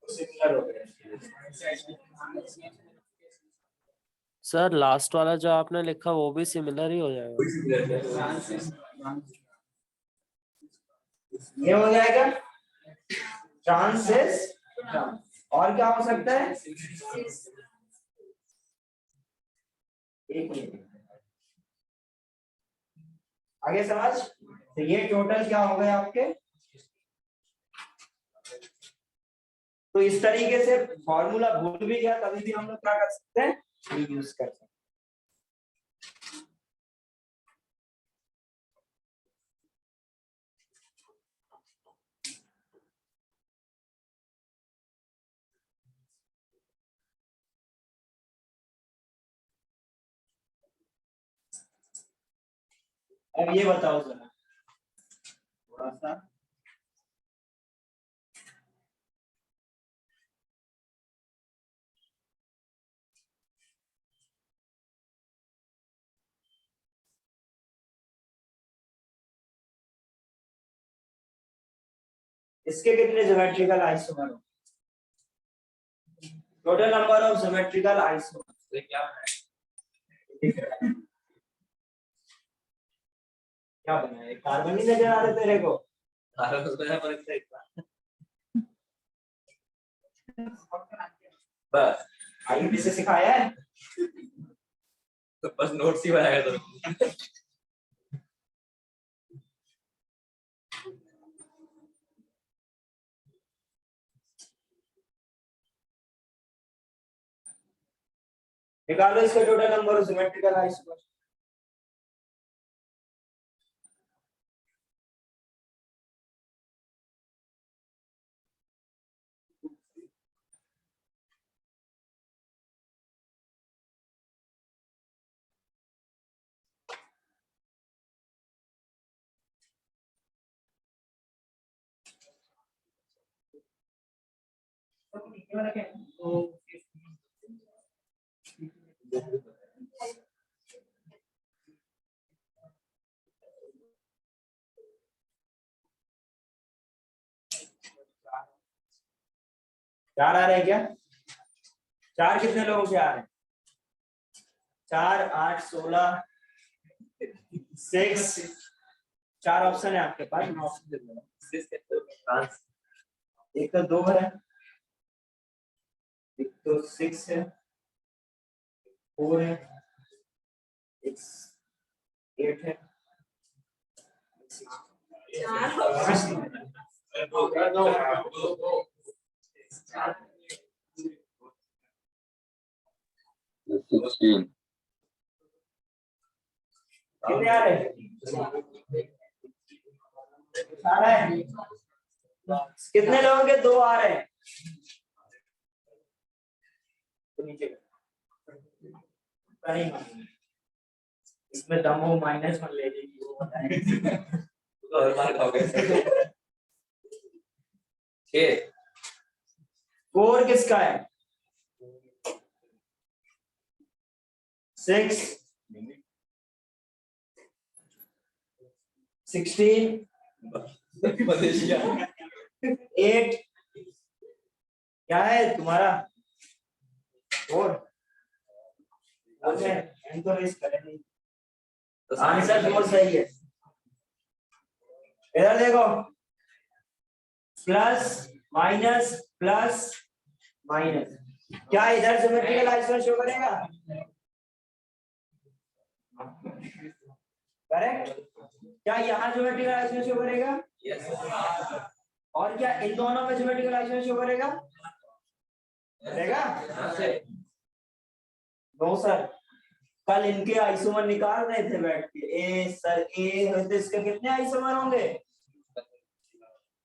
सिमिलर हो गया। सर लास्ट वाला जो आपने लिखा वो भी सिमिलर ही हो जाएगा। ये हो जाएगा ट्रांसिस, और क्या हो सकता है, एक मिनट आगे समझ, तो ये टोटल क्या हो गया आपके, तो इस तरीके से फॉर्मूला भूल भी गया तभी भी हम लोग क्या कर सकते हैं, यूज कर सकते हैं। अब ये बताओ जरा थोड़ा सा, इसके कितने ज्योमेट्रिकल आइसोमर हो, total number of geometrical isomer क्या है? क्या बना है, कार्बन ही नजर आ रहे तेरे को, बस आईयूपी से सिखाया है, तो बस नोट्स ही बनाया तो निकालो इसका total number of geometrical isomer. चार आ रहे हैं क्या? चार कितने लोगों से आ रहे हैं? 4, 8, 16, 6, 4 ऑप्शन है आपके पास, मैं ऑप्शन दे दूंगा। एक तो 2 है, एक तो 6 है, 4 है, एक 8 है, कितने आ रहे हैं? आ रहा है? कितने लोगों के 2 आ रहे हैं? तो नीचे इसमें दम हो माइनस में ले लेगी वो बताएंगे। तो हर बार खाओगे 6 4 किसका है? 6, 16, 8, क्या है तुम्हारा? 4 इनको रेस करेंगे। आंसर 4 सही है। इधर देखो, प्लस माइनस प्लस माइनस, क्या इधर ज्योमेट्रिकल आइसोमर शो करेगा? करेक्ट? क्या यहाँ ज्योमेट्रिकल आइसोमर शो करेगा? और क्या इन दोनों में ज्योमेट्रिकल आइसोमर शो करेगा? करेगा? नो सर, कल इनके आइसोमर निकाल रहे थे बैठ के। ए सर ए होते इसके कितने आइसोमर होंगे?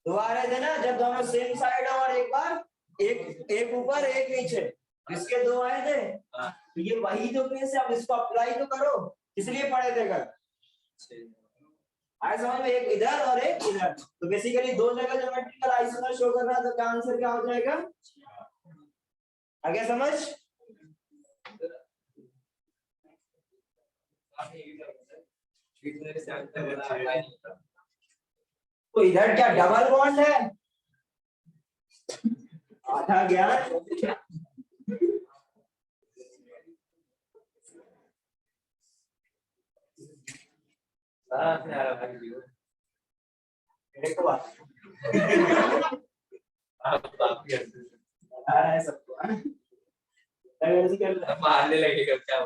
2 आ रहे थे ना, जब दोनों सेम साइड और एक बार एक ऊपर एक नीचे, इसके 2 आए थे। तो ये वही तो केस है, अब इसको अप्लाई तो करो, इसलिए पढ़े थे कल। आए समझ में? एक इधर और एक इधर, तो बेसिकली 2 जगह ज्योमेट्रिकल आइसोमर शो कर रहा है, तो क्या आंसर क्या हो जाएगा? आगे समझ? तो इधर क्या डबल बॉन्ड है? आधा ज्ञान। मेरे को बात है सबको, मारने लगेगा क्या?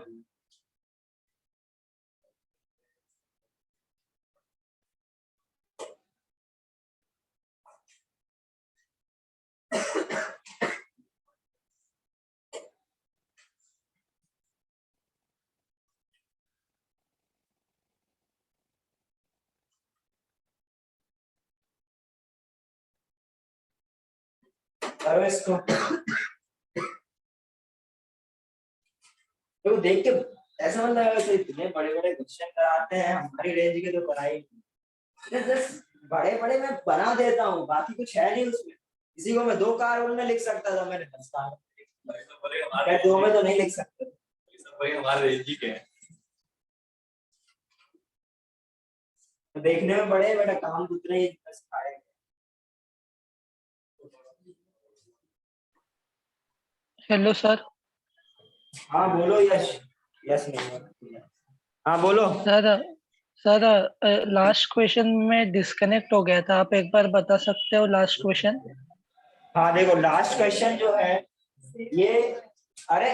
करो इसको। तो देख के ऐसा मतलब है, इतने बड़े बड़े क्वेश्चन कराते हैं, हमारी रेंज के तो कराई। बड़े बड़े मैं बना देता हूँ, बाकी कुछ है नहीं उसमें। किसी को मैं 2 कार्बन में लिख सकता था, मैंने 10 कार्बन 2 में तो नहीं लिख सकते। हमारे रेंज ही के हैं। देखने में बड़े बेटा, काम तो उतने ही सिखाएंगे। Hello sir. हाँ बोलो यश। यश नहीं, हाँ बोलो। सर लास्ट क्वेश्चन में डिस्कनेक्ट हो गया था, आप एक बार बता सकते हो लास्ट क्वेश्चन? हाँ देखो, लास्ट क्वेश्चन जो है ये, अरे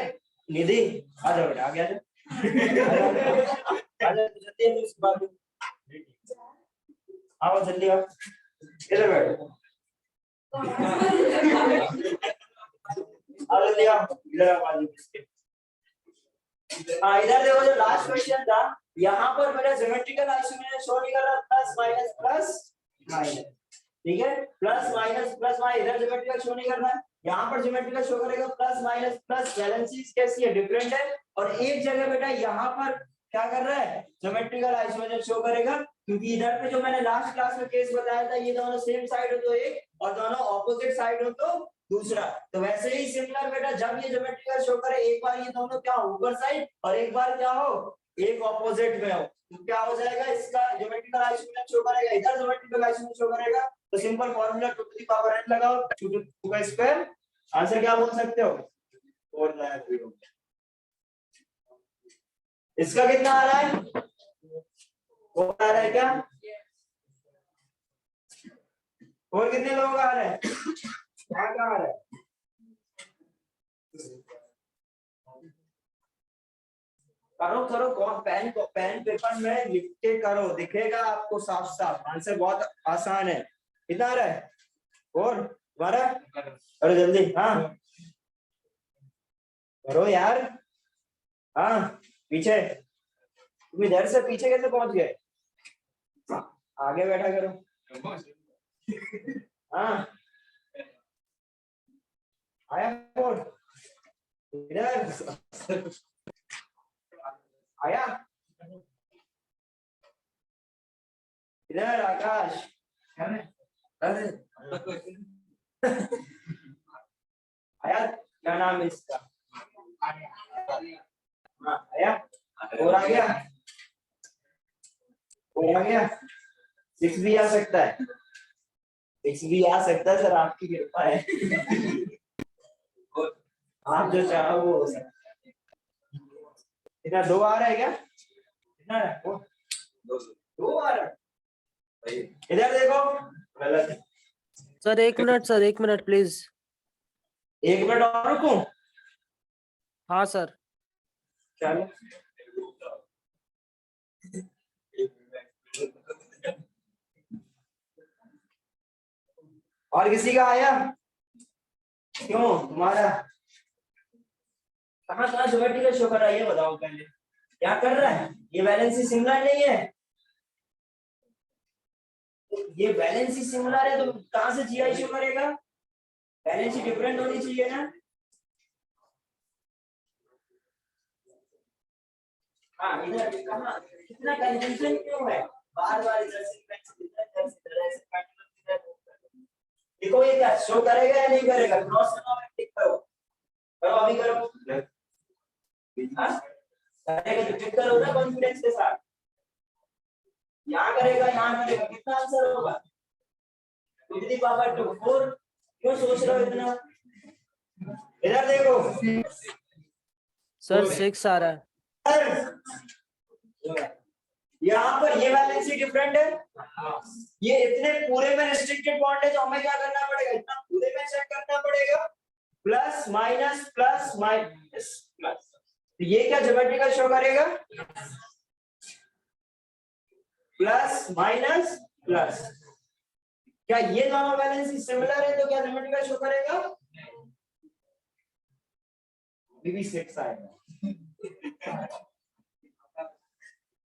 निधि आ जाओ बेटा, आ गया जल्दी आओ, जल्दी आओ, इधर बैठो। आओ जल्दी आओ, इधर आओ। हाँ इधर देखो, जो लास्ट क्वेश्चन था, यहाँ पर मेरा ज्योमेट्रिकल आइसोमर शो नहीं कर रहा, प्लस माइनस, ठीक है? प्लस माइनस इधर ज्योमेट्रिकल शो नहीं कर रहा है, यहाँ पर ज्योमेट्रिकल शो करेगा प्लस माइनस प्लस। वैलेंसीज कैसी है? डिफरेंट है। और एक जगह बेटा यहाँ पर क्या कर रहा है, ज्योमेट्रिकल आइसोमर शो करेगा, क्योंकि इधर पे जो मैंने लास्ट क्लास में केस बताया था, ये दोनों सेम साइड हो तो एक और दोनों ऑपोजिट साइड हो तो दूसरा। तो वैसे ही सिमिलर बेटा, जब ये ज्योमेट्रिकल शो करे, एक बार ये दोनों क्या हो ऊपर साइड और एक बार क्या हो एक ऑपोजिट में हो, तो क्या हो जाएगा, इसका ज्योमेट्रिकल आइसोमर शो करेगा, इधर ज्योमेट्रिकल आइसोमर शो करेगा। तो simple formula 2 to the power n लगाओ, 2 टू 2 का स्क्वायर, आंसर क्या बोल सकते हो 4 9 0। इसका कितना आ रहा है, वो आ रहा है क्या, और कितने लोगों का आ रहा है, क्या आ रहा है, करो करो पेन पेपर में लिख के करो, दिखेगा आपको साफ साफ, आंसर बहुत आसान है। कितना आ रहा है, और 12, अरे जल्दी, हाँ करो यार, हाँ पीछे, तुम इधर से पीछे कैसे पहुंच गए, आगे बैठा करो, हाँ आया कोड इधर आया, इधर आकाश, अरे आया, क्या नाम है इसका, हाँ आया, और आ गया, और आ गया, 6 भी आ सकता है, 6 भी आ सकता है सर, आपकी कृपा है, आप जो चाहो वो हो सकता है। इतना 2 आ रहा है क्या, कितना है, 2 आ रहा है, इधर देखो, गलत है सर 1 मिनट प्लीज। 1 मिनट और रुकूं, हाँ सर। चलो और किसी का आया, क्यों तुम्हारा कहाँ ज्योमेट्रिकल शो कर रहा है, ये बताओ पहले क्या कर रहा है, ये वैलेंसी सिमिलर नहीं है, ये वैलेंसी सिमिलर है तो कहां से जीआई शो करेगा, वैलेंसी डिफरेंट होनी चाहिए ना, हाँ इधर कहां, कितना कंफ्यूजन क्यों है, बार बार इधर से इधर से देखो, ये क्या शो करेगा या नहीं करेगा, क्रॉस टिक करो, करो अभी करो, हाँ करेगा तो टिक करो ना कॉन्फिडेंस के साथ, यहाँ करेगा कितना आंसर होगा, 2 टू द पावर 2 4, क्यों सोच रहे हो इतना, इधर देखो सर 6 आ रहा है। यहाँ पर ये वैलेंसी डिफरेंट है, ये इतने पूरे में रिस्ट्रिक्टेड बॉन्ड है, तो हमें क्या करना पड़ेगा, इतना पूरे में चेक करना पड़ेगा, plus minus plus minus plus, तो ये क्या ज्योमेट्रिकल शो करेगा, प्लस माइनस प्लस, क्या ये दोनों वैलेंसी सिमिलर है तो क्या ज्योमेट्रिकल शो करेगा, भी 6 आएगा,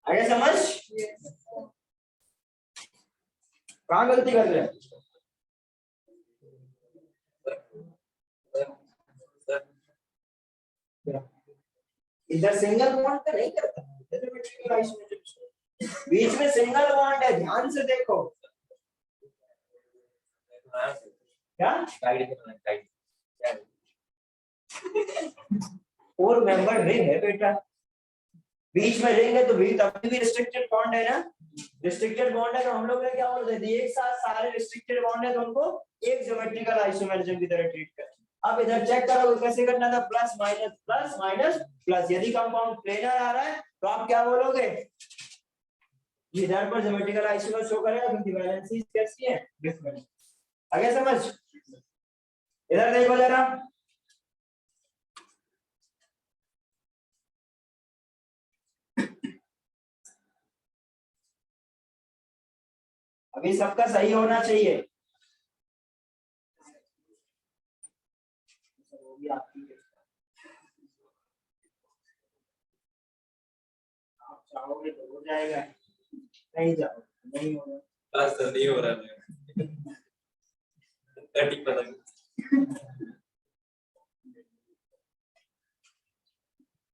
आगे समझ, कहाँ गलती कर रहे हैं, इधर सिंगल बॉन्ड तो नहीं करता, बीच में सिंगल बॉन्ड है, ध्यान से देखो, क्या 4 मेंबर रिंग है बेटा, बीच में रिंग है तो भी तभी भी रिस्ट्रिक्टेड बॉन्ड है ना, रिस्ट्रिक्टेड बॉन्ड है तो हम लोग ने क्या बोलते हैं, एक साथ सारे रिस्ट्रिक्टेड बॉन्ड है तो उनको एक ज्योमेट्रिकल आइसोमेरिज्म की तरह ट्रीट करते हैं। अब इधर चेक करो कैसे करना था, प्लस माइनस प्लस, यदि कंपाउंड प्लेनर आ रहा है तो आप क्या बोलोगे, इधर पर ज्योमेट्रिकल आइसोमर शो करेगा क्योंकि वैलेंसीज कैसी है, डिफरेंट, आगे समझ, इधर देखो जरा, अभी सबका सही होना चाहिए, आप चाहोगे तो हो जाएगा, नहीं जाओ नहीं होगा, क्लास तो नहीं हो रहा है, 30 पता नहीं,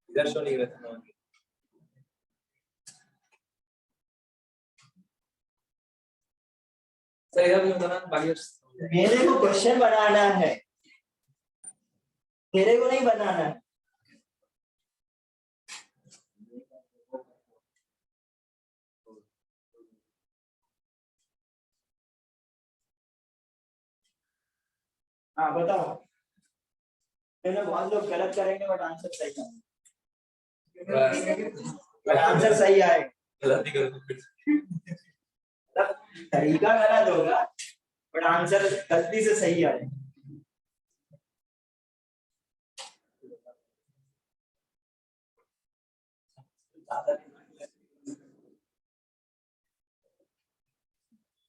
इधर शो नहीं रहता, सर इधर भी होता ना बाकी मेरे को क्वेश्चन बनाना है, तेरे को नहीं बनाना है। हाँ बताओ, मैंने बहुत लोग गलत करेंगे बट आंसर सही है, बट आंसर सही आएगा। गलती कर दो फिर मतलब तरीका गलत होगा बट आंसर गलती से सही आएगा।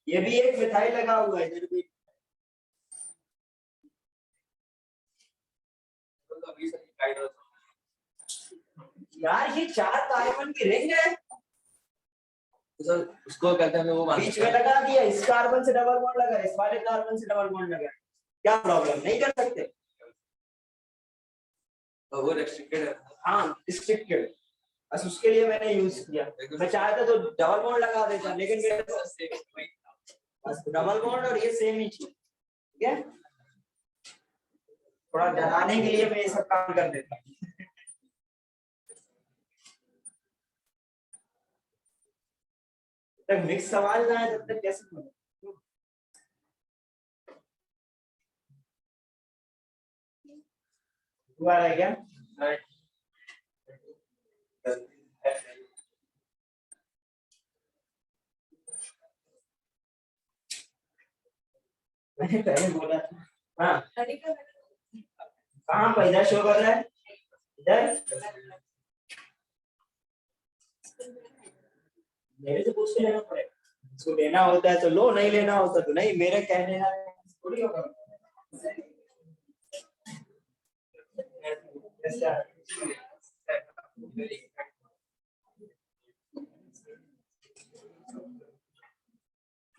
ये भी एक मिथाइल लगा हुआ है इधर भी। तो अभी सही गाइड हो यार ये 4 कार्बन की रिंग है, तो सर उसको कहते हैं वो बीच में लगा दिया, इस कार्बन से डबल बॉन्ड लगा, इस वाले कार्बन से डबल बॉन्ड लगा, क्या प्रॉब्लम, नहीं कर सकते? तो वो रेस्ट्रिक्टेड है। हाँ रिस्ट्रिक्टेड, बस उसके लिए मैंने यूज किया। मैं चाहता तो डबल बॉन्ड लगा देता, लेकिन मेरे बस डबल बॉन्ड और ये सेम ही चीज, ठीक है? थोड़ा डराने के लिए मैं ये सब काम कर देता हूँ। तक मिक्स सवाल ना है तब तक कैसे बने? हुआ है क्या? मैंने पहले बोला था। हाँ कहाँ पर इधर शो कर रहा है? इधर मेरे से पूछ के लेना पड़ेगा, इसको लेना होता है तो लो, नहीं लेना होता तो नहीं, मेरे कहने ना थोड़ी होगा।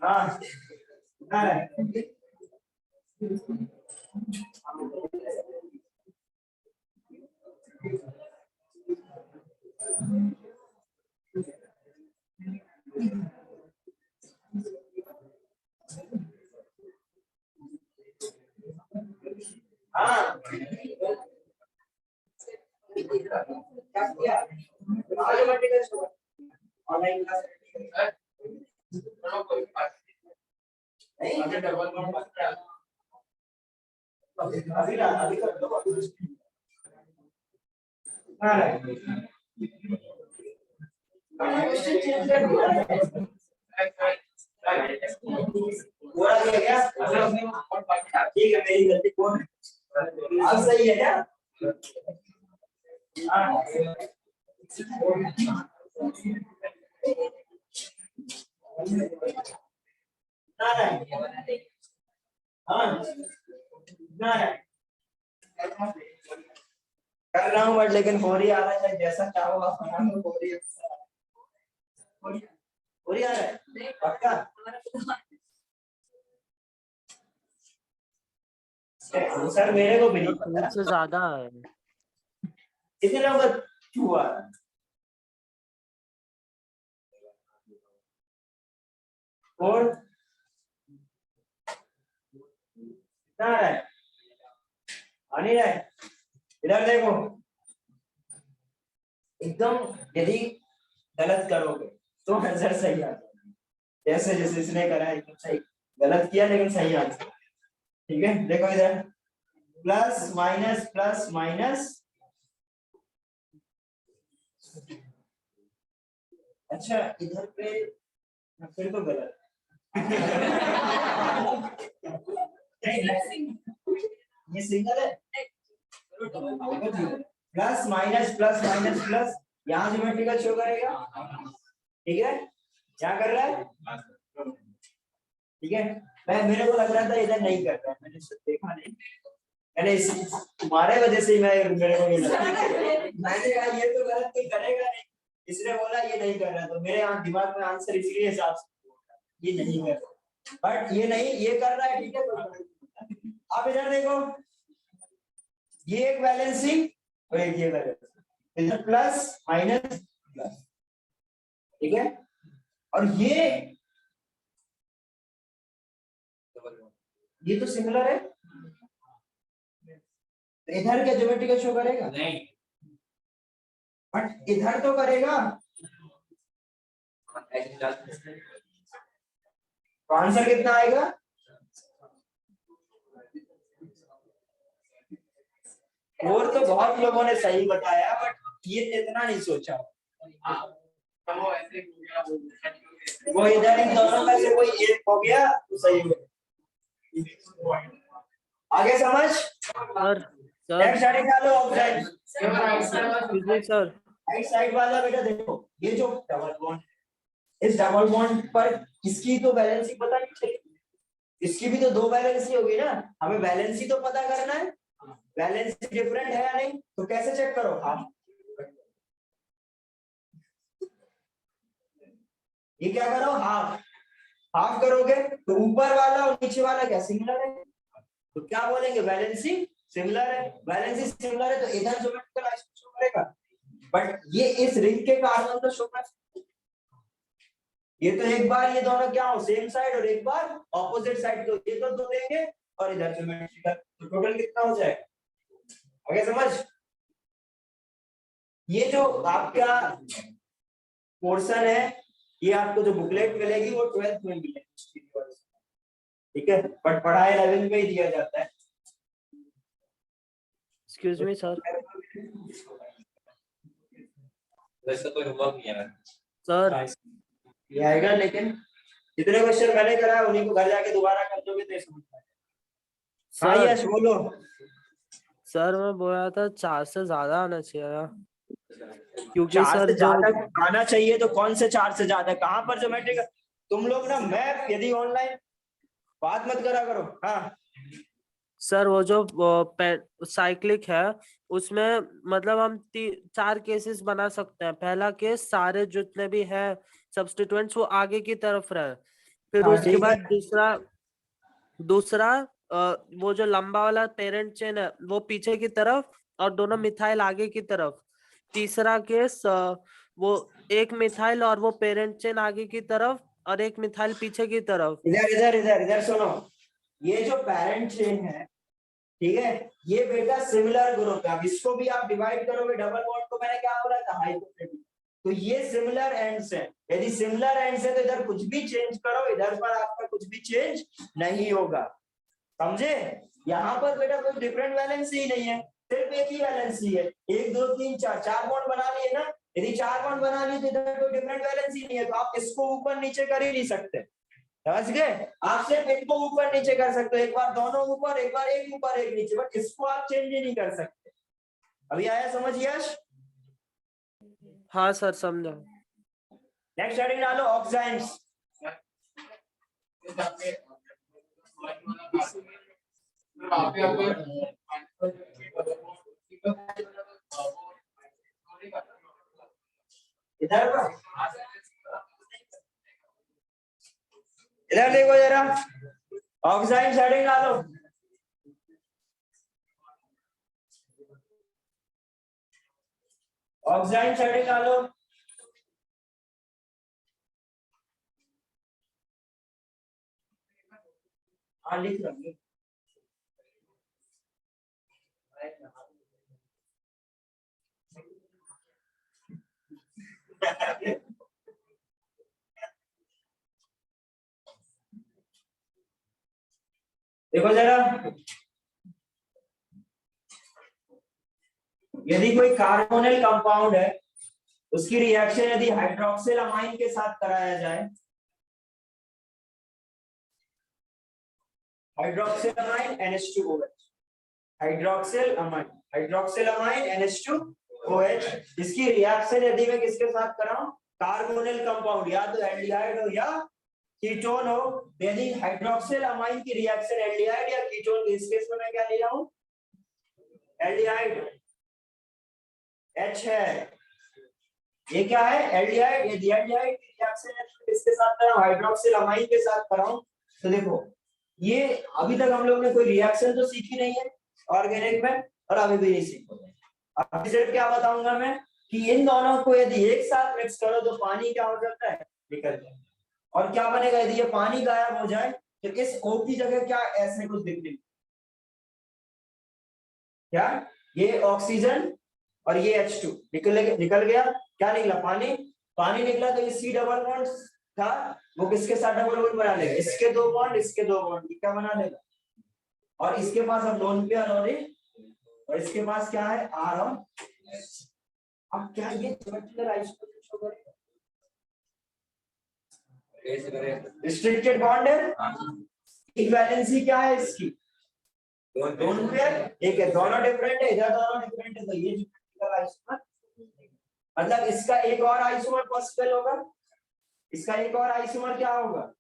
हाँ हाँ क्या किया? ऑनलाइन क्लास नहीं अभी कर दो। हाँ क्वेश्चन चेंज कर दिया, पूरा दिया गया, ठीक है मेरी गलती, कौन अब सही है क्या? हाँ कर रहा हूँ बट लेकिन हो रही आ रहा है, जैसा चाहो आप बना लो, हो रही आ रहा है पक्का? सर मेरे को भी नहीं पता, से ज्यादा है। कितने लोगों का हुआ? और कितना आ रहा है? आ नहीं रहा है, इधर देखो, एकदम यदि गलत करोगे तो आंसर सही आ जाएगा, जैसे जैसे इसने करा है एकदम सही, गलत किया लेकिन सही आंसर, ठीक है? देखो इधर प्लस माइनस, अच्छा इधर पे फिर तो गलत ये सिंगल है, प्लस माइनस, यहाँ ज्योमेट्रिकल शो करेगा, ठीक है? क्या कर रहा है? ठीक है, मेरे को लग रहा था इधर नहीं कर रहा है, मैंने देखा नहीं, मैंने तुम्हारे वजह से मेरे को ये लगा, मैंने कहा ये तो गलत कोई करेगा नहीं, इसने बोला ये नहीं कर रहा, तो मेरे यहाँ दिमाग में आंसर इसलिए हिसाब से ये नहीं कर रहा, बट ये नहीं, ये कर रहा है, ठीक है? तो आप इधर देखो, ये एक बैलेंसिंग और एक ये बैलेंसिंग, इधर प्लस माइनस प्लस, ठीक है? और ये ये तो सिमिलर है, तो इधर क्या ज्योमेट्रिकल शो करेगा? नहीं, बट इधर तो करेगा। तो आंसर कितना आएगा? और तो बहुत लोगों ने सही बताया, बट ये इतना नहीं सोचा। वो इधर इन दोनों में से कोई एक हो गया तो सही हो गया। आगे समझ? सर नेक्स्ट साइड डालो ऑक्साइड। सर राइट साइड वाला बेटा देखो, ये जो डबल बॉन्ड, इस डबल बॉन्ड पर किसकी तो बैलेंसिंग पता नहीं चली, इसकी भी तो दो बैलेंसी होगी ना, हमें बैलेंसी तो पता करना है। बैलेंसी डिफरेंट है या नहीं, तो कैसे चेक करो? हाफ। ये क्या करो? हाफ। हाफ करोगे तो ऊपर वाला और नीचे वाला क्या सिमिलर है, तो क्या बोलेंगे? बैलेंसी सिमिलर है। बैलेंसी सिमिलर है तो इधर ज्योमेट्रिकल आइसोमर शो करेगा, बट ये इस रिंग के कार्बन तो शो कर, ये तो एक बार ये दोनों क्या हो सेम साइड और एक बार ऑपोजिट साइड, तो ये तो दो देंगे और इधर ज्योमेट्रिकल, तो टोटल कितना हो जाएगा? आगे समझ? ये जो आपका पोर्शन है, ये आपको जो बुकलेट मिलेगी वो 12th में मिलेगी, ठीक है, बट पढ़ाई 11th में ही दिया जाता है। Excuse me sir. वैसे कोई होमवर्क नहीं है सर ये आएगा, लेकिन जितने क्वेश्चन मैंने कराया उन्हीं को घर जाके दोबारा कर दोगे तो समझ में आएगा। हाँ यश बोलो। सर मैं बोल रहा था 4 से ज्यादा आना चाहिए, क्योंकि 4 सर से जो ज्यादा आना चाहिए तो कौन से 4 से ज्यादा, कहाँ पर ज्योमेट्रिक? तुम लोग ना मैप यदि ऑनलाइन बात मत करा करो। हाँ सर वो जो साइक्लिक है उसमें मतलब हम 4 केसेस बना सकते हैं। पहला केस सारे जितने भी है सब्स्टिट्यूएंट्स वो आगे की तरफ रहे, फिर हाँ, उसके ठीक बाद है। दूसरा वो जो लंबा वाला पेरेंट चेन है वो पीछे की तरफ और दोनों मिथाइल आगे की तरफ। तीसरा केस वो एक मिथाइल और वो पेरेंट चेन आगे की तरफ और एक मिथाइल पीछे की तरफ। इधर इधर इधर इधर सुनो, ये जो पेरेंट चेन है, ठीक है, ये बेटा सिमिलर ग्रुप है। अब इसको भी आप डिवाइड करोगे, डबल बॉन्ड को मैंने क्या बोला था? हाइपोथेटिकल। तो ये सिमिलर एंड्स है, यदि सिमिलर एंड्स है तो इधर कुछ भी चेंज करो, इधर पर आपका कुछ भी चेंज नहीं होगा, समझे? यहाँ पर बेटा कोई डिफरेंट वैलेंसी ही नहीं है, सिर्फ एक ही वैलेंसी है। 1 2 3 4 4 बॉन्ड बना लिए ना, यदि 4 बॉन्ड बना लिए तो इधर कोई डिफरेंट वैलेंसी नहीं है, तो आप इसको ऊपर नीचे कर ही नहीं सकते, समझ गए? आप सिर्फ इनको ऊपर नीचे कर सकते हो, एक बार दोनों ऊपर, एक बार एक ऊपर एक नीचे, बट इसको आप चेंज ही नहीं कर सकते। अभी आया समझ यश? हाँ सर समझा। नेक्स्ट हेडिंग डालो ऑक्साइड्स। इधर इधर देखो जरा, ऑक्साइड हेडिंग डालो। ऑक्साइड हेडिंग डालो। हाँ लिख लो। देखो जरा, यदि कोई कार्बोनिल कंपाउंड है, उसकी रिएक्शन यदि हाइड्रोक्सिल अमाइन के साथ कराया जाए, hydroxyl amine NH2OH, hydroxyl amine NH2OH, इसकी रिएक्शन यदि मैं किसके साथ कराऊं? कार्बोनिल कंपाउंड, या तो एल्डिहाइड हो या कीटोन हो। यदि हाइड्रोक्सिल अमाइन की रिएक्शन एल्डिहाइड या कीटोन, इस केस में मैं क्या ले रहा हूं? एल्डिहाइड, H है, ये क्या है? एल्डिहाइड। यदि एल्डिहाइड की रिएक्शन किसके साथ कराऊं? हाइड्रोक्सिल अमाइन के साथ कराऊं, तो देखो ये अभी तक हम लोग ने कोई रिएक्शन तो सीखी नहीं है ऑर्गेनिक में, और अभी भी नहीं सीखोगे। अब रिजल्ट क्या बताऊंगा मैं कि इन दोनों को यदि एक साथ मिक्स करो तो पानी क्या हो जाता है? निकल जाए। और क्या बनेगा? यदि ये पानी गायब हो जाए तो इस O की जगह क्या ऐसे कुछ दिखने क्या, ये ऑक्सीजन और ये H2 निकल गया, क्या निकला, पानी, पानी निकला, तो ये C डबल बॉन्ड था, वो किसके साथ डबल बॉन्ड बना लेगा, इसके दो बॉन्ड, इसके दो बॉन्ड, क्या बना लेगा, और इसके पास अब लोन पेयर और इसके पास क्या है, R और H। अब क्या ये ज्योमेट्रिकल आइसोमर शो करेगा, कैसे करें? रिस्ट्रिक्टेड बॉन्ड है, इक्विवेलेंसी क्या है इसकी, दोनों पेयर एक है, दोनों डिफरेंट है, इधर दोनों डिफरेंट है, तो ये ज्योमेट्रिकल आइसोमर, मतलब इसका एक और आइसोमर पॉसिबल होगा, इसका एक और आइसोमर क्या होगा,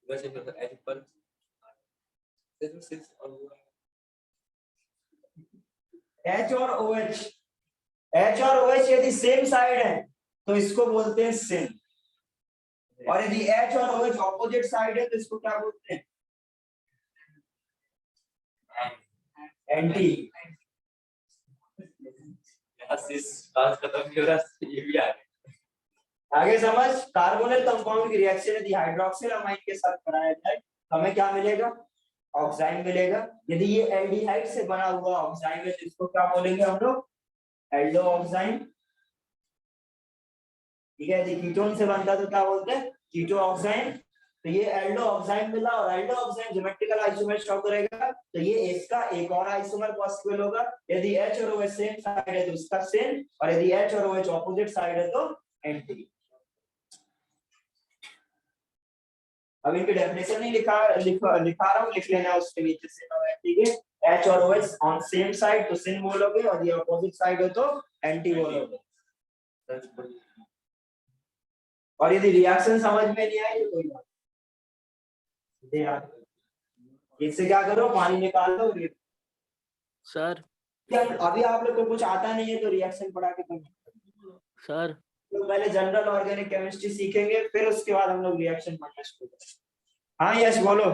वैसे तो H पर सिर्फ और H और OH, H और OH यदि सेम साइड है तो इसको बोलते हैं सिन, और यदि H और OH ऑपोजिट साइड है तो इसको क्या बोलते हैं, एंटी। आज खत्म हो रहा है, ये भी आ गया। आगे समझ, कार्बोनिल कंपाउंड की रिएक्शन यदि हाइड्रोक्सिल अमाइन के साथ कराया जाए तो हमें क्या मिलेगा, ऑक्साइन मिलेगा। यदि ये एल्डिहाइड से बना हुआ ऑक्साइन है तो इसको क्या बोलेंगे हम लोग, एल्डो ऑक्साइन, ठीक है। यदि कीटोन से बनता तो क्या बोलते हैं, कीटो ऑक्साइन। तो ये एल्डो ऑक्साइन मिला, और एल्डो ऑक्साइन ज्योमेट्रिकल आइसोमर शो करेगा, तो ये इसका एक और आइसोमर पॉसिबल होगा। यदि H और OH सेम साइड है तो इसका सिन, और यदि H और OH ऑपोजिट साइड है तो एंटी। अब इनकी डेफिनेशन नहीं लिखा रहा हूँ, लिख लेना उसके नीचे से, ठीक है। H और OH ऑन सेम साइड तो सिन बोलोगे, और ये ऑपोजिट साइड हो तो एंटी बोलोगे। और यदि रिएक्शन समझ में नहीं आई तो कोई बात नहीं, इससे क्या करो, पानी निकाल दो। सर अभी आप लोग को कुछ आता नहीं है तो रिएक्शन पढ़ा के तुम सर तो पहले जनरल ऑर्गेनिक केमिस्ट्री सीखेंगे, फिर उसके बाद हम लोग रिएक्शन पढ़ना शुरू करेंगे। हाँ यस बोलो।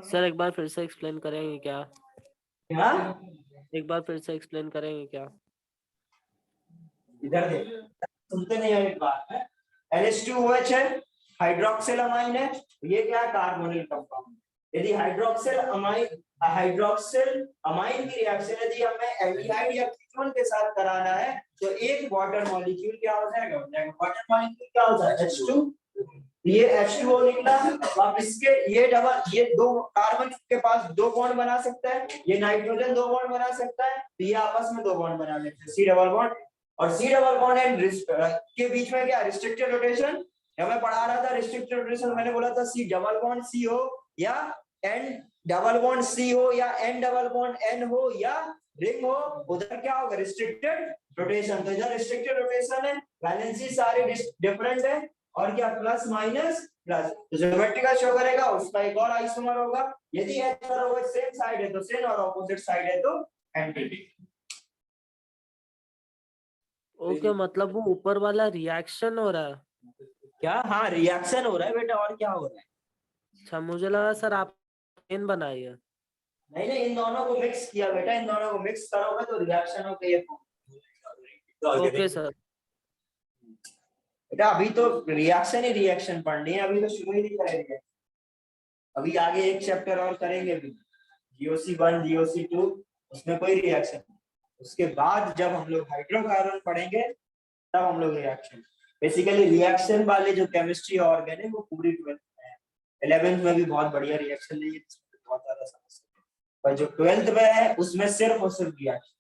सर एक बार फिर से एक्सप्लेन करेंगे क्या, हाँ एक बार फिर से एक्सप्लेन करेंगे क्या। इधर देख, सुनते नहीं है एक बात है, NH2OH है, हाइड्रोक्सिल अमाइन है, ये क्या है, कार्बोनिल कंपाउंड। यदि हाइड्रोक्सिल अमाइन की रिएक्शन यदि हमें एल्डिहाइड या कीटोन के साथ कराना है तो एक वाटर मॉलिक्यूल क्या हो जाएगा, वाटर मॉलिक्यूल क्या हो जाएगा, H2, ये H2O निकला। अब इसके ये दो कार्बन के पास दो बॉन्ड बना सकता है, ये नाइट्रोजन दो बॉन्ड बना सकता है, तो ये आपस में दो बॉन्ड बना लेते हैं, C डबल बॉन्ड। और C डबल बॉन्ड एंड के बीच में क्या, रिस्ट्रिक्टेड रोटेशन। मैं पढ़ा रहा था रिस्ट्रिक्टेड रोटेशन, मैंने बोला था C डबल बॉन्ड C हो या N डबल बॉन्ड C हो या N डबल बॉन्ड N हो या रिंग हो, उधर क्या होगा, रिस्ट्रिक्टेड रोटेशन। तो इधर रिस्ट्रिक्टेड रोटेशन है, वैलेंसी सारे डिफरेंट है, और क्या प्लस माइनस प्लस, तो ज्योमेट्रिकल शो करेगा, उसका एक और आइसोमर होगा। यदि H और OH सेम साइड है तो सिन, और ऑपोजिट साइड है तो एंटी। ओके, मतलब वो ऊपर वाला रिएक्शन हो रहा है क्या, हाँ रिएक्शन हो रहा है बेटा, और क्या हो रहा है। अच्छा, मुझे लगा सर आप पेन बनाई है। नहीं नहीं, इन दोनों को मिक्स किया बेटा, इन दोनों को मिक्स करोगे तो रिएक्शन होगा ये। Okay sir. बेटा अभी तो रिएक्शन ही रिएक्शन पढ़नी है, अभी तो शुरू ही नहीं करेंगे, अभी आगे एक चैप्टर और करेंगे अभी, GOC1 GOC2, उसमें कोई रिएक्शन। उसके बाद जब हम लोग हाइड्रोकार्बन पढ़ेंगे तब हम लोग रिएक्शन, बेसिकली रिएक्शन वाले जो केमिस्ट्री ऑर्गेनिक वो पूरी 12th में है, 11th में भी बहुत बढ़िया रिएक्शन नहीं है, बहुत ज्यादा समस्या, पर जो 12th में है उसमें सिर्फ और सिर्फ रिएक्शन।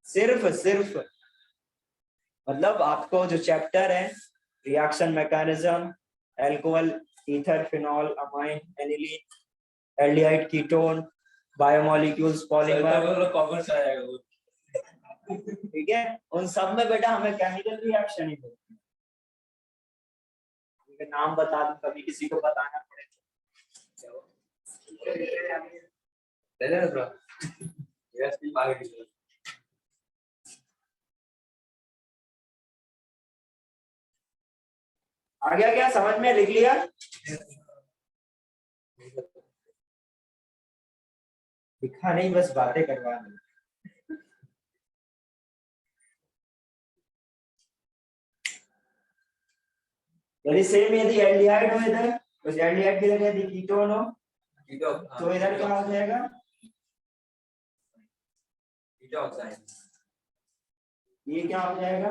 सिर्फ मतलब आपको जो चैप्टर है, reaction mechanism, alcohol, ether, phenol, amine, aniline, aldehyde, ketone, biomolecules, polymer, common से आएगा वो। ठीक है, उन सब में बेटा हमें केमिकल रिएक्शन ही मिलती है। नाम बता दूं, कभी किसी को बताना पड़े ले लेना थोड़ा, यस भी आगे की तरफ। आ गया क्या समझ में, लिख लिया, लिखा नहीं बस बातें करवा रहे। यदि सेम यदि एल्डिहाइड हो इधर तो एल्डिहाइड की जगह यदि कीटोन हो तो इधर क्या हो जाएगा? ये क्या हो जाएगा?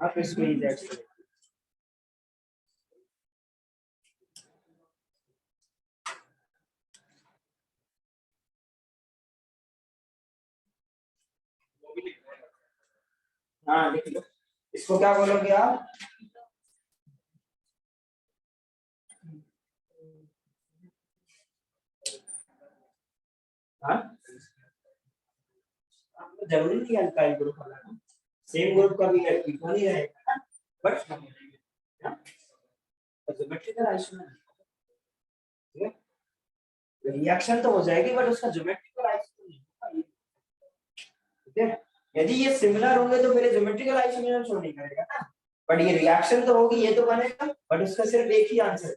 आप इसको इधर हाँ लिख लो। इसको क्या बोलोगे आप? हाँ आपको जरूरी नहीं अल्काइल ग्रुप वाला, सेम ग्रुप का भी कीटोन ही रहेगा बट ज्योमेट्रिकल आइसोमर रिएक्शन तो हो जाएगी बट उसका ज्योमेट्रिकल आइसोमर नहीं होगा। ठीक है, यदि ये सिमिलर होंगे तो मेरे ज्योमेट्रिकल आइसोमर शो नहीं करेगा ना, बट ये रिएक्शन तो होगी, ये तो बनेगा बट उसका सिर्फ एक ही आंसर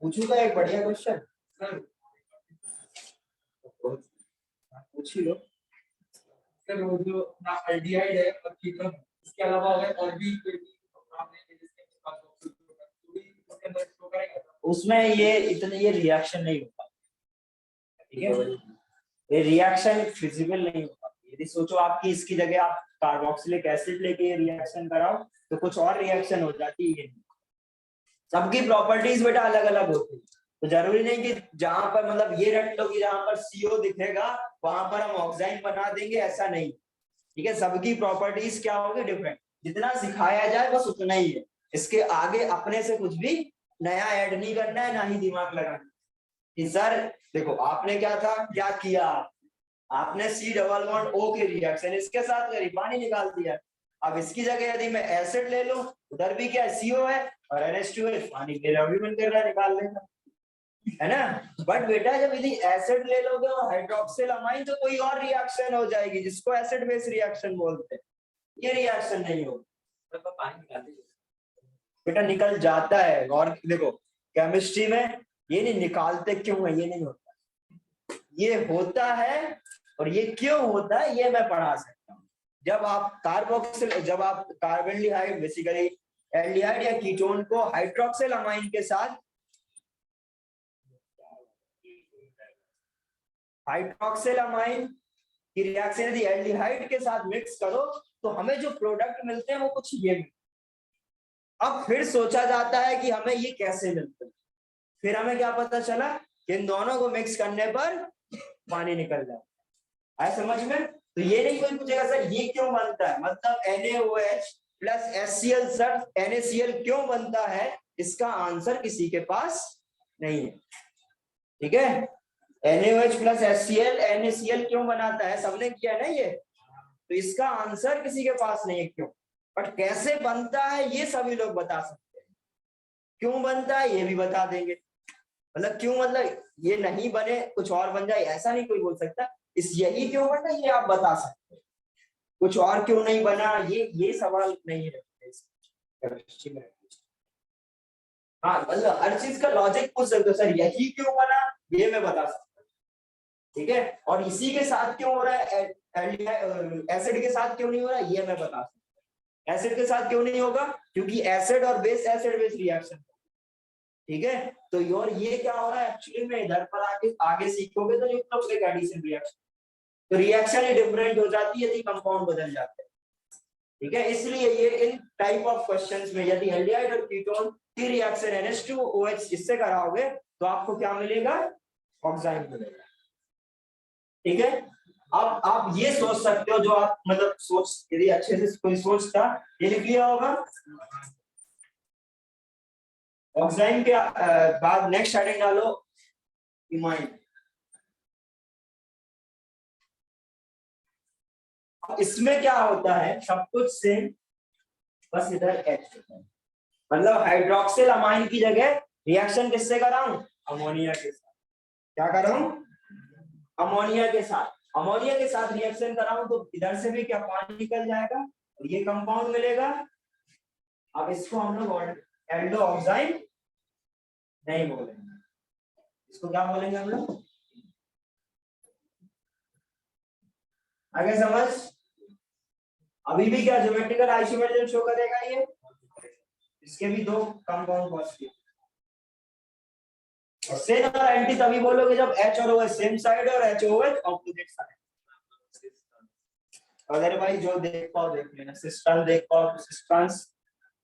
पूछूंगा। एक बढ़िया क्वेश्चन पूछ ही लो। सर वो जो एल्डिहाइड है और कीटोन इसके अलावा अगर और भी कोई आपने जिसके उसके अंदर शो करेगा उसमें ये इतने ये रिएक्शन नहीं होता। ठीक है, ये रिएक्शन फिजिबल नहीं होता। यदि सोचो आपकी इसकी जगह आप कार्बोक्सिलिक एसिड लेके रिएक्शन कराओ तो कुछ और रिएक्शन हो जाती है। सबकी प्रॉपर्टीज बेटा अलग अलग होती है, तो जरूरी नहीं कि जहां पर मतलब ये रट लो कि जहां पर CO दिखेगा वहां पर हम ऑक्साइड बना देंगे, ऐसा नहीं। ठीक है, सबकी प्रॉपर्टीज क्या होगी? डिफरेंट। जितना सिखाया जाए बस उतना ही है, इसके आगे अपने से कुछ भी नया ऐड नहीं करना है, ना ही दिमाग लगाना कि सर देखो आपने क्या था, क्या किया, आपने C डबल बॉन्ड O की रिएक्शन इसके साथ करी, पानी निकाल दिया। अब इसकी जगह यदि मैं एसिड ले लूं, उधर भी क्या CO है और NH2 है, पानी मेरा भी मन कर रहा है निकाल लेना, है ना। बट बेटा जब यदि एसिड ले लोगे और हाइड्रोक्सिल अमाइन तो कोई और रिएक्शन हो जाएगी जिसको एसिड बेस रिएक्शन बोलते हैं, ये रिएक्शन नहीं होगा। पानी निकालते बेटा निकल जाता है, और देखो केमिस्ट्री में ये नहीं निकालते क्यों है, ये नहीं होता, ये होता है। और ये क्यों होता है ये मैं पढ़ा सकता हूँ। जब आप कार्बोक्सिल, जब आप कार्बोल्डिहाइड बेसिकली एल्डिहाइड या कीटोन को हाइड्रोक्सिल अमाइन के साथ, हाइड्रोक्सिल अमाइन की रिएक्शन यदि एल्डिहाइड के साथ मिक्स करो तो हमें जो प्रोडक्ट मिलते हैं वो कुछ ये मिलते हैं। अब फिर सोचा जाता है कि हमें ये कैसे मिलते हैं, फिर हमें क्या पता चला कि इन दोनों को मिक्स करने पर पानी निकल जाता है। आया समझ में? तो ये नहीं कोई पूछेगा सर ये क्यों बनता है, मतलब NaOH plus HCl sir NaCl क्यों बनता है, इसका आंसर किसी के पास नहीं है। ठीक है, NaOH प्लस HCl NaCl क्यों बनाता है, सबने किया ना ये, तो इसका आंसर किसी के पास नहीं है क्यों, बट कैसे बनता है ये सभी लोग बता सकते हैं। क्यों बनता है ये भी बता देंगे, मतलब क्यों, मतलब ये नहीं बने कुछ और बन जाए ऐसा नहीं कोई बोल सकता। इस यही क्यों बना ये आप बता सकते हैं, कुछ और क्यों नहीं बना ये सवाल नहीं है। हाँ मतलब हर चीज का लॉजिक पूछ सकते हो, सर यही क्यों बना ये मैं बता सकता हूँ। ठीक है, और इसी के साथ क्यों हो रहा है, एसिड के साथ क्यों नहीं हो रहा ये मैं बता सकता हूँ। एसिड के साथ क्यों नहीं होगा, क्योंकि एसिड और बेस एसिड बेस रिएक्शन। ठीक है, तो और ये क्या हो रहा है एक्चुअली में, इधर पर आगे सीखोगे तो न्यूक्लियोफिलिक एडिशन रिएक्शन, तो रिएक्शन ही डिफरेंट हो जाती है यदि कंपाउंड बदल जाते हैं। ठीक है, इसलिए ये इन टाइप ऑफ क्वेश्चंस में यदि एल्डिहाइड और कीटोन की रिएक्शन NH2OH इससे कराओगे तो आपको क्या मिलेगा, ऑक्साइड मिलेगा। ठीक है, अब आप ये सोच सकते हो, जो आप मतलब सोच यदि अच्छे से कोई सोचता ये लिख लिया होगा। ऑक्साइड के बाद नेक्स्ट हेडिंग डालो इमाइन। इसमें क्या होता है, सब कुछ सेम, बस इधर H होता है। मतलब हाइड्रोक्सिल अमाइन की जगह रिएक्शन किससे कराऊं, अमोनिया के साथ। क्या कराऊं, अमोनिया के साथ। अमोनिया के साथ रिएक्शन कराऊं तो इधर से भी क्या पानी निकल जाएगा और ये कंपाउंड मिलेगा। अब इसको हम लोग एल्डो ऑक्साइड नहीं बोलेंगे, इसको क्या बोलेंगे हम लोग? आगे समझ? अभी भी क्या ज्योमेट्रिकल आइसोमेरिज्म शो करेगा ये? इसके भी दो कंपाउंड पॉजिटिव। और सेम और एंटी तभी बोलोगे जब H और OH सेम साइड और HOH ऑपोजिट साइड। अदरवाइज जो देख पाओ देख लेना, सिस्टम देख पाओ सिस्टम्स,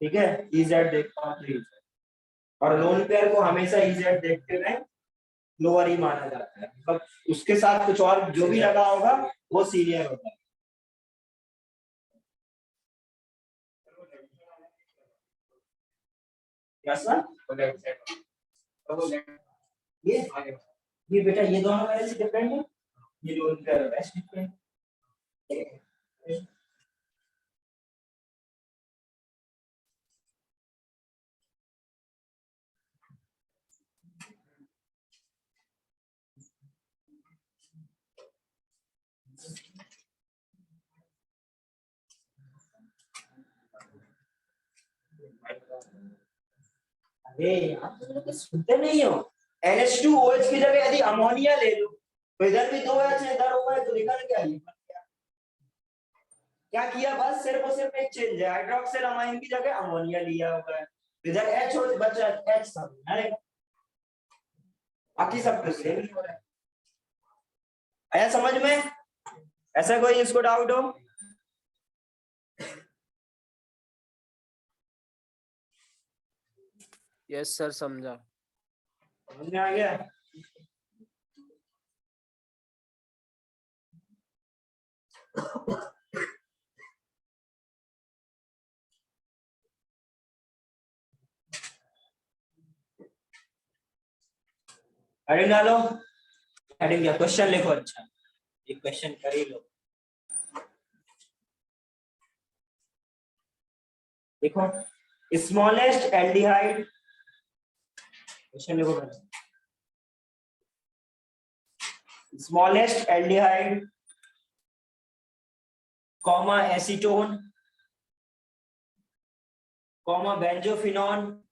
ठीक है, EZ देख पाओ तो EZ। और लोन पेयर को हमेशा EZ देखते रहे, लोअर ही माना जाता है, मतलब उसके साथ कुछ और जो भी लगा होगा वो सीनियर होता है। सर ये बेटा ये दोनों मेरे से डिफरेंट है, ये लोन पेयर है डिफरेंट। अरे यार तुम लोग सुनते नहीं हो, NH2OH की जगह यदि अमोनिया ले लो तो इधर भी 2H इधर होगा तो निकल क्या ये क्या किया? बस सिर्फ और सिर्फ एक चेंज है, हाइड्रोक्सिल अमाइन की जगह अमोनिया लिया हुआ है, इधर H हो बचा H सब, अरे बाकी सब कुछ सेम ही हो रहा है। आया समझ में? ऐसा कोई इसको डाउट हो? यस सर, समझा। समझ में आ गया? हेडिंग डालो, हेडिंग क्या क्वेश्चन लिखो। अच्छा एक क्वेश्चन कर ही लो, देखो स्मॉलेस्ट एल्डिहाइड, क्वेश्चन लिखो पहले। Smallest aldehyde comma acetone comma benzophenone.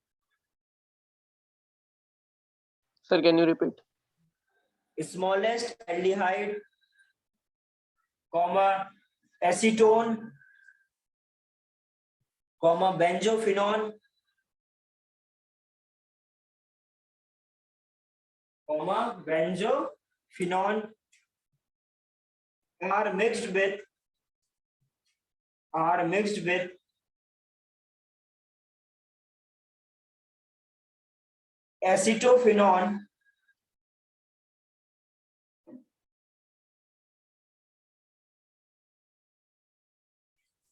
Sir, can you repeat? Smallest aldehyde comma acetone comma benzophenone comma benzophenone are mixed with acetophenone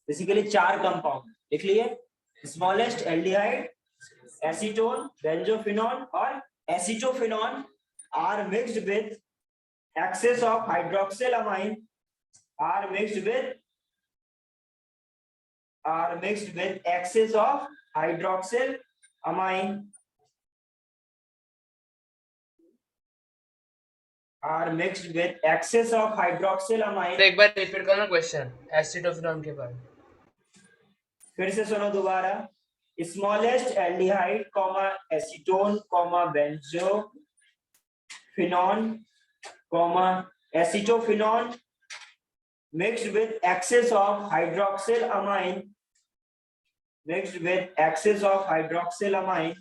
basically चार कंपाउंड लिख लिए, स्मॉलेस्ट एल्डिहाइड, एसीटोन, बेंजोफिनॉन और एसीटोफिनॉन are mixed with excess of hydroxylamine are mixed with excess of hydroxylamine are mixed with excess of hydroxylamine। तो एक बार रिपीट करना क्वेश्चन एसिटोफिनॉन के बाद। फिर से सुनो दोबारा, smallest aldehyde comma acetone comma benzophenone comma acetophenone mixed with excess of hydroxylamine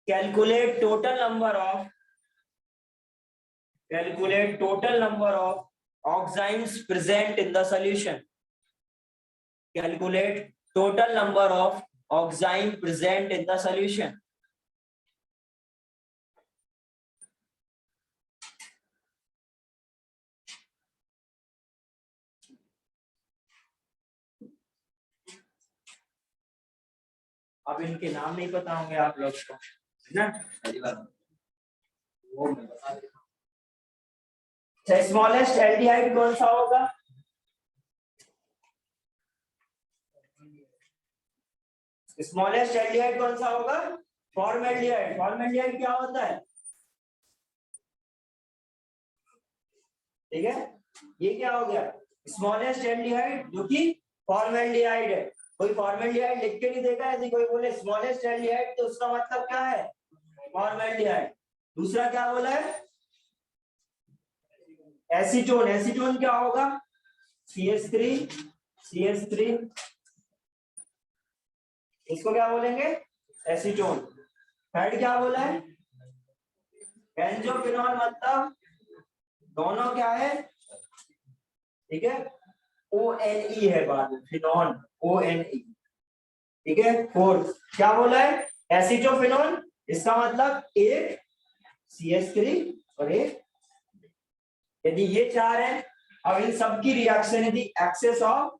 calculate total number of oximes present in the solution, calculate total number of oxime present in the solution। अब इनके नाम नहीं पता होंगे आप लोग को, है ना? वो मैं बता देता हूं। स्मॉलेस्ट एल्डिहाइड कौन सा होगा? स्मॉलेस्ट एल्डिहाइड कौन सा होगा? फॉर्मल्डिहाइड। फॉर्मल्डिहाइड क्या होता है? ठीक है, ये क्या हो गया? स्मॉलेस्ट एल्डिहाइड जो कि फॉर्मल्डिहाइड है। कोई फॉर्मल्डिहाइड लिख के नहीं देगा, यदि कोई बोले स्मॉलेस्ट एल्डिहाइड तो उसका मतलब क्या है? फॉर्मेल्डिहाइड। दूसरा क्या बोला है? एसीटोन। एसीटोन क्या होगा? CH3 इसको क्या बोलेंगे? एसीटोन। थर्ड क्या बोला है? बेंजोफिनॉल, मतलब दोनों क्या है? ठीक है, ONE है बाद में, फिनॉल ONE। ठीक है। फोर्थ क्या बोला है? एसीटोफिनॉल, इसका मतलब एक CH3 और एक, यदि ये चार है, अब इन सबकी रिएक्शन यदि एक्सेस ऑफ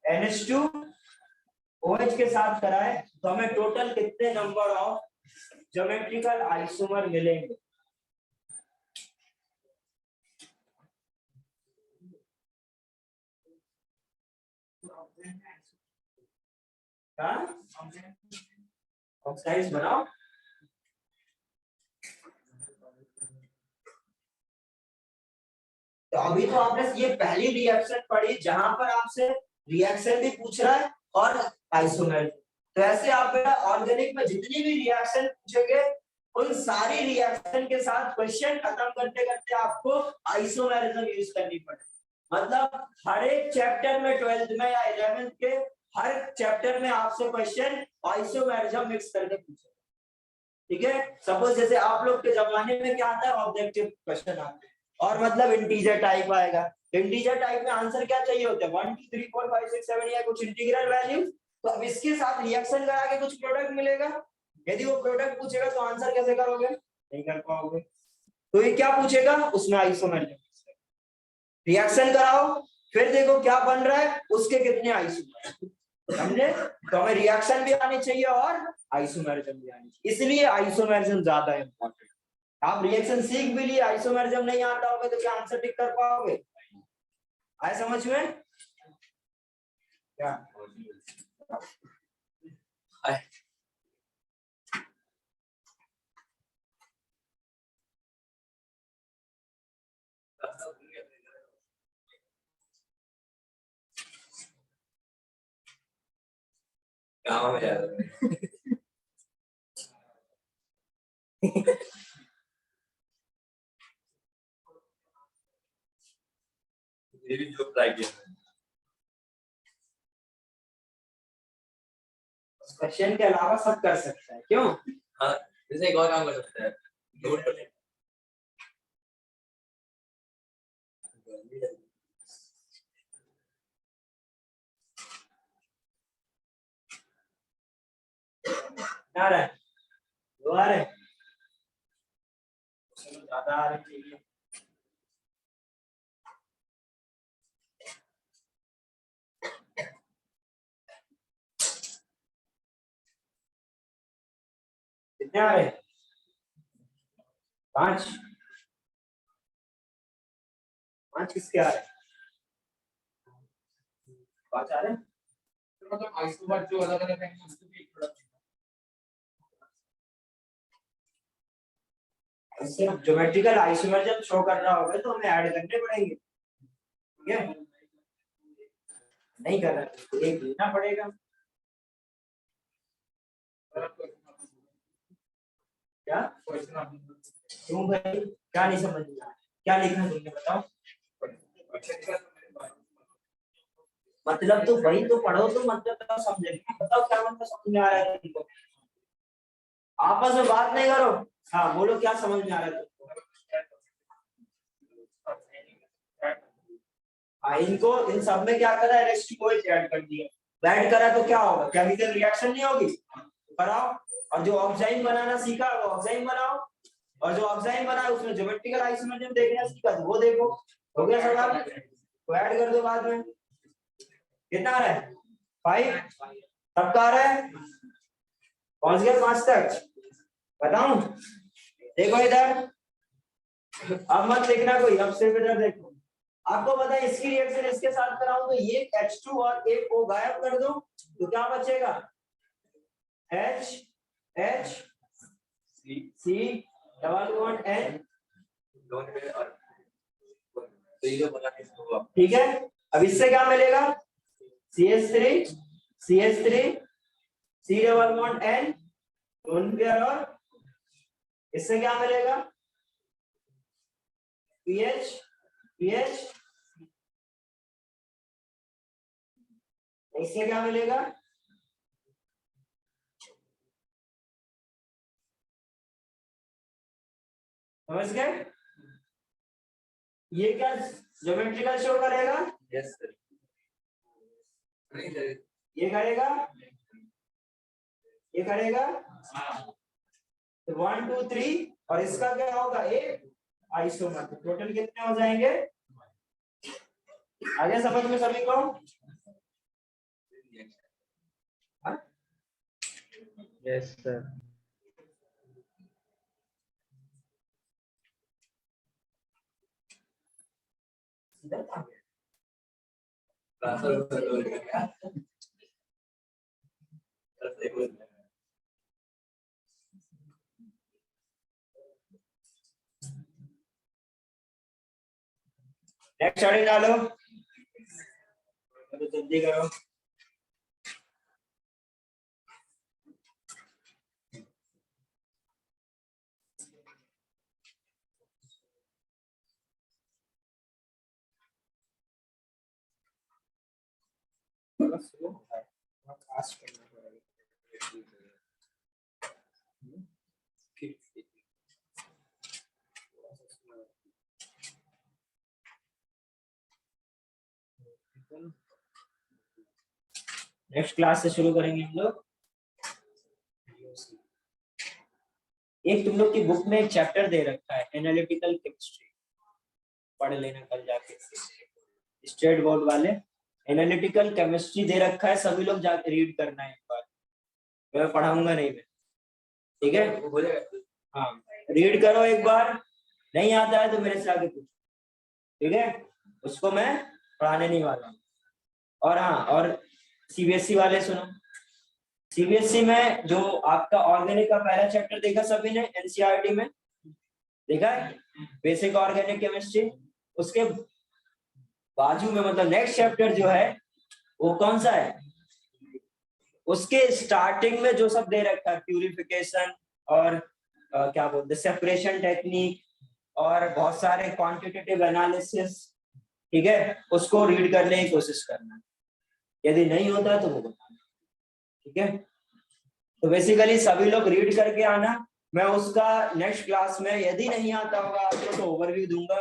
NH2OH के साथ कराए तो हमें टोटल कितने नंबर ऑफ ज्योमेट्रिकल आइसोमर मिलेंगे? ऑक्साइड्स बनाओ। तो अभी तो आपने ये पहली रिएक्शन पढ़ी जहां पर आपसे रिएक्शन भी पूछ रहा है और आइसोमर। तो ऐसे आप ऑर्गेनिक में जितनी भी रिएक्शन पूछेंगे उन सारी रिएक्शन के साथ क्वेश्चन खत्म करते करते आपको आइसोमेरिज्म यूज करनी पड़े। मतलब हर एक चैप्टर में 12th में या 11th के हर चैप्टर में आपसे क्वेश्चन आइसोमेरिज्म मिक्स करके पूछे। ठीक है। सपोज जैसे आप लोग के जमाने में क्या आता है? ऑब्जेक्टिव क्वेश्चन आते हैं और मतलब इंटीजर टाइप आएगा। इंटीजर टाइप में आंसर क्या चाहिए होता है? 1 2 3 4 5 6 7 या कुछ इंटीग्रल वैल्यू। तो अब इसके साथ रिएक्शन करा के कुछ प्रोडक्ट मिलेगा। यदि वो प्रोडक्ट पूछेगा तो आंसर कैसे करोगे? नहीं कर पाओगे। तो ये क्या पूछेगा? उसमें आइसोमेरिज्म रिएक्शन कराओ, फिर देखो क्या बन रहा है, उसके कितने आइसोमर। समझे? तो हमें रिएक्शन भी आनी चाहिए और आइसोमेरिज्म भी आनी चाहिए, इसलिए आइसोमेरिज्म ज्यादा इंपॉर्टेंट। आप रिएक्शन सीख भी लिए, आइसोमेरिज्म नहीं आता होगा तो क्या आंसर टिक कर पाओगे? आए समझ में? क्या गाँव में जो क्वेश्चन के अलावा सब कर सकता है, क्यों? हाँ, जैसे एक और काम कर सकता है, नोट कर। आ रहा है, दो आ रहे हैं, ज्यादा आ रहे चाहिए। कितने आ रहे? 5 किसके आ रहे? 5 आ रहे हैं। तो मतलब आइसोमर जो अलग अलग है उसको भी एक प्रोडक्ट इससे ज्योमेट्रिकल आइसोमर जब शो कर रहा होगा तो हमें ऐड करने पड़ेंगे। ठीक है, नहीं कर रहा तो एक लिखना पड़ेगा। क्या क्यों भाई, क्या नहीं समझ में आया? क्या लिखना तुमने बताओ? मतलब तो वही तो पढ़ो, तो मतलब तो समझेंगे। बताओ क्या मतलब समझ में आ रहा है तुमको? आपस में बात नहीं करो। हाँ बोलो, क्या समझ में आ रहा है तुमको? हाँ, इनको इन सब में क्या करा है? NH2OH ऐड कर दिया। ऐड करा तो क्या होगा? केमिकल रिएक्शन नहीं होगी? कराओ। और जो ऑक्साइड बनाना सीखा वो ऑक्साइड बनाओ, और जो ऑक्साइड बना उसमें ज्योमेट्रिकल आइसोमेरिज्म देखना सीखा तो वो देखो। हो गया सवाल, तो ऐड कर दो बाद में। कितना आ रहा है? 5 सबका आ रहा है? पहुंच गया 5 तक? बताऊं? देखो इधर, अब मत लिखना कोई, अब सिर्फ इधर देखो। आपको पता है इसकी रिएक्शन इसके साथ कराऊं तो ये H2 और एक O गायब कर दो तो क्या बचेगा? H C double bond N। ठीक है, अब इससे क्या मिलेगा? CH3 C double bond N lone pair और इससे क्या मिलेगा? पीएच पीएच, इससे क्या मिलेगा? समझ गए? ये क्या ज्योमेट्रिकल शो करेगा? Yes sir. ये करेगा, ये करेगा 1 2 3 और इसका क्या होगा? एक आइसोमर। तो टोटल कितने हो जाएंगे? आ गया समझ में सभी को? Yes sir. नेक्स्ट स्टडी डालो, तो जल्दी करो। नेक्स्ट क्लास से शुरू करेंगे हम लोग। एक तुम लोग की बुक में एक चैप्टर दे रखा है एनालिटिकल केमिस्ट्री, पढ़ लेना कल जाके। स्टेट बोर्ड वाले एनालिटिकल केमिस्ट्री दे रखा है, सभी लोग जाके रीड करना है एक बार। मैं पढ़ाऊंगा नहीं, मैं ठीक है? हाँ, रीड करो एक बार, नहीं आता है तो मेरे से आगे पूछो, ठीक है? उसको मैं पढ़ाने नहीं वाला हूँ। और हाँ, और सीबीएसई वाले सुनो, सीबीएसई में जो आपका ऑर्गेनिक का पहला चैप्टर देखा सभी ने एनसीईआरटी में देखा है, बेसिक ऑर्गेनिक केमिस्ट्री। उसके बाजू में मतलब नेक्स्ट चैप्टर जो है वो कौन सा है? उसके स्टार्टिंग में जो सब दे रखा है प्यूरिफिकेशन और क्या बोलते हैं सेपरेशन टेक्निक और बहुत सारे क्वांटिटेटिव एनालिसिस, ठीक है? उसको रीड करने की कोशिश करना, यदि नहीं होता तो वो बताना, ठीक है? तो बेसिकली सभी लोग रीड करके आना। मैं उसका नेक्स्ट क्लास में यदि नहीं आता होगा आपको तो ओवरव्यू दूंगा,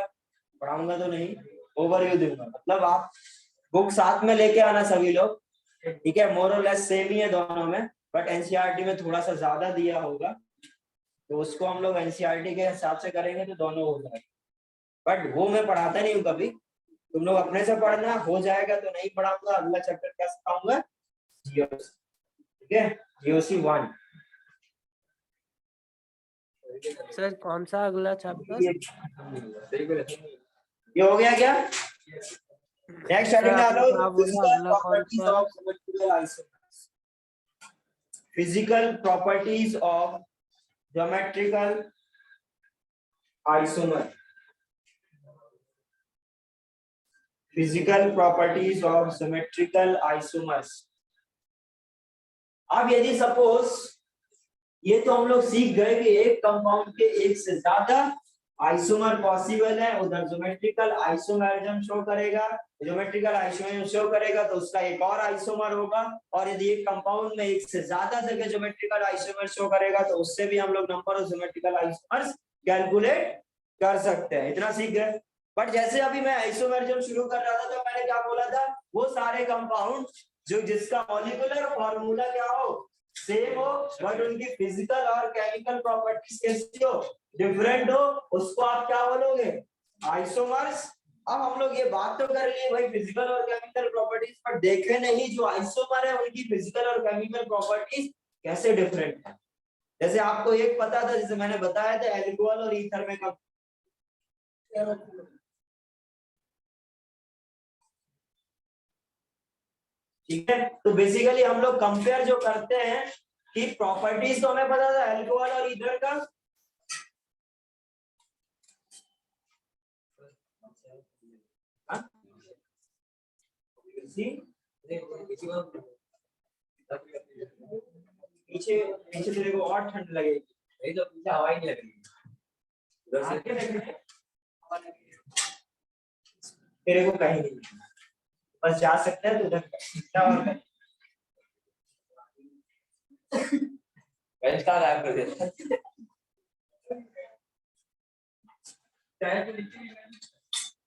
पढ़ाऊंगा तो नहीं, ओवरव्यू दूंगा। मतलब आप बुक साथ में लेके आना सभी लोग, ठीक है? मोर और लेस सेम ही है दोनों में, बट एनसीईआरटी में थोड़ा सा ज्यादा दिया होगा, तो उसको हम लोग एनसीईआरटी के हिसाब से करेंगे तो दोनों हो जाएगा। बट वो मैं पढ़ाता नहीं हूँ कभी, तुम लोग अपने से पढ़ना, हो जाएगा तो नहीं पढ़ाऊंगा। अगला चैप्टर क्या सिखाऊंगा? जीओसी, ठीक है? जीओसी 1। सर कौन सा अगला चैप्टर? ये हो गया क्या? नेक्स्ट हेडिंग डालो, क्या बोला फिजिकल अगला कौन प्रॉपर्टीज सा है? Of geometrical isomers. Physical properties of geometrical isomer. Physical properties of symmetrical isomers. अब यदि सपोज ये तो हम लोग सीख गए कि एक कंपाउंड के एक से ज्यादा आइसोमर पॉसिबल है, उधर ज्योमेट्रिकल आइसोमरिज्म शो करेगा, ज्योमेट्रिकल आइसोमरिज्म शो करेगा तो उसका एक और आइसोमर होगा। और यदि एक कंपाउंड में एक से ज्यादा जगह ज्योमेट्रिकल आइसोमर शो करेगा तो उससे भी हम लोग number of geometrical isomers calculate कर सकते हैं। इतना सीख गए। बट जैसे अभी मैं आइसोमरिज्म शुरू कर रहा था तो मैंने क्या बोला था? वो सारे कंपाउंड जो जिसका मॉलिक्यूलर फॉर्मूला क्या हो, सेम हो, बट उनकी फिजिकल और केमिकल प्रॉपर्टीज कैसी हो, डिफरेंट हो, उसको आप क्या बोलोगे? आइसोमर्स। अब हम लोग ये बात तो कर लिए भाई फिजिकल और केमिकल प्रॉपर्टीज, पर देखे नहीं जो आइसोमर है उनकी फिजिकल और केमिकल प्रॉपर्टीज कैसे डिफरेंट है। जैसे आपको एक पता था, जैसे मैंने बताया था एल्कोहल और ईथर में कब, ठीक है? तो बेसिकली हम लोग कंपेयर जो करते हैं कि प्रॉपर्टीज तो हमें पता था अल्कोहल और ईथर का, पीछे पीछे तेरे को और ठंड लगेगी। नहीं तो पीछे हवा ही नहीं लग रही उधर से। आगे लगेगी, तेरे को कहीं नहीं लगेगी। बस जा सकता है तो उधर क्या और है? बेंच कहाँ गायब कर दिया? चाय तो नीचे ही है।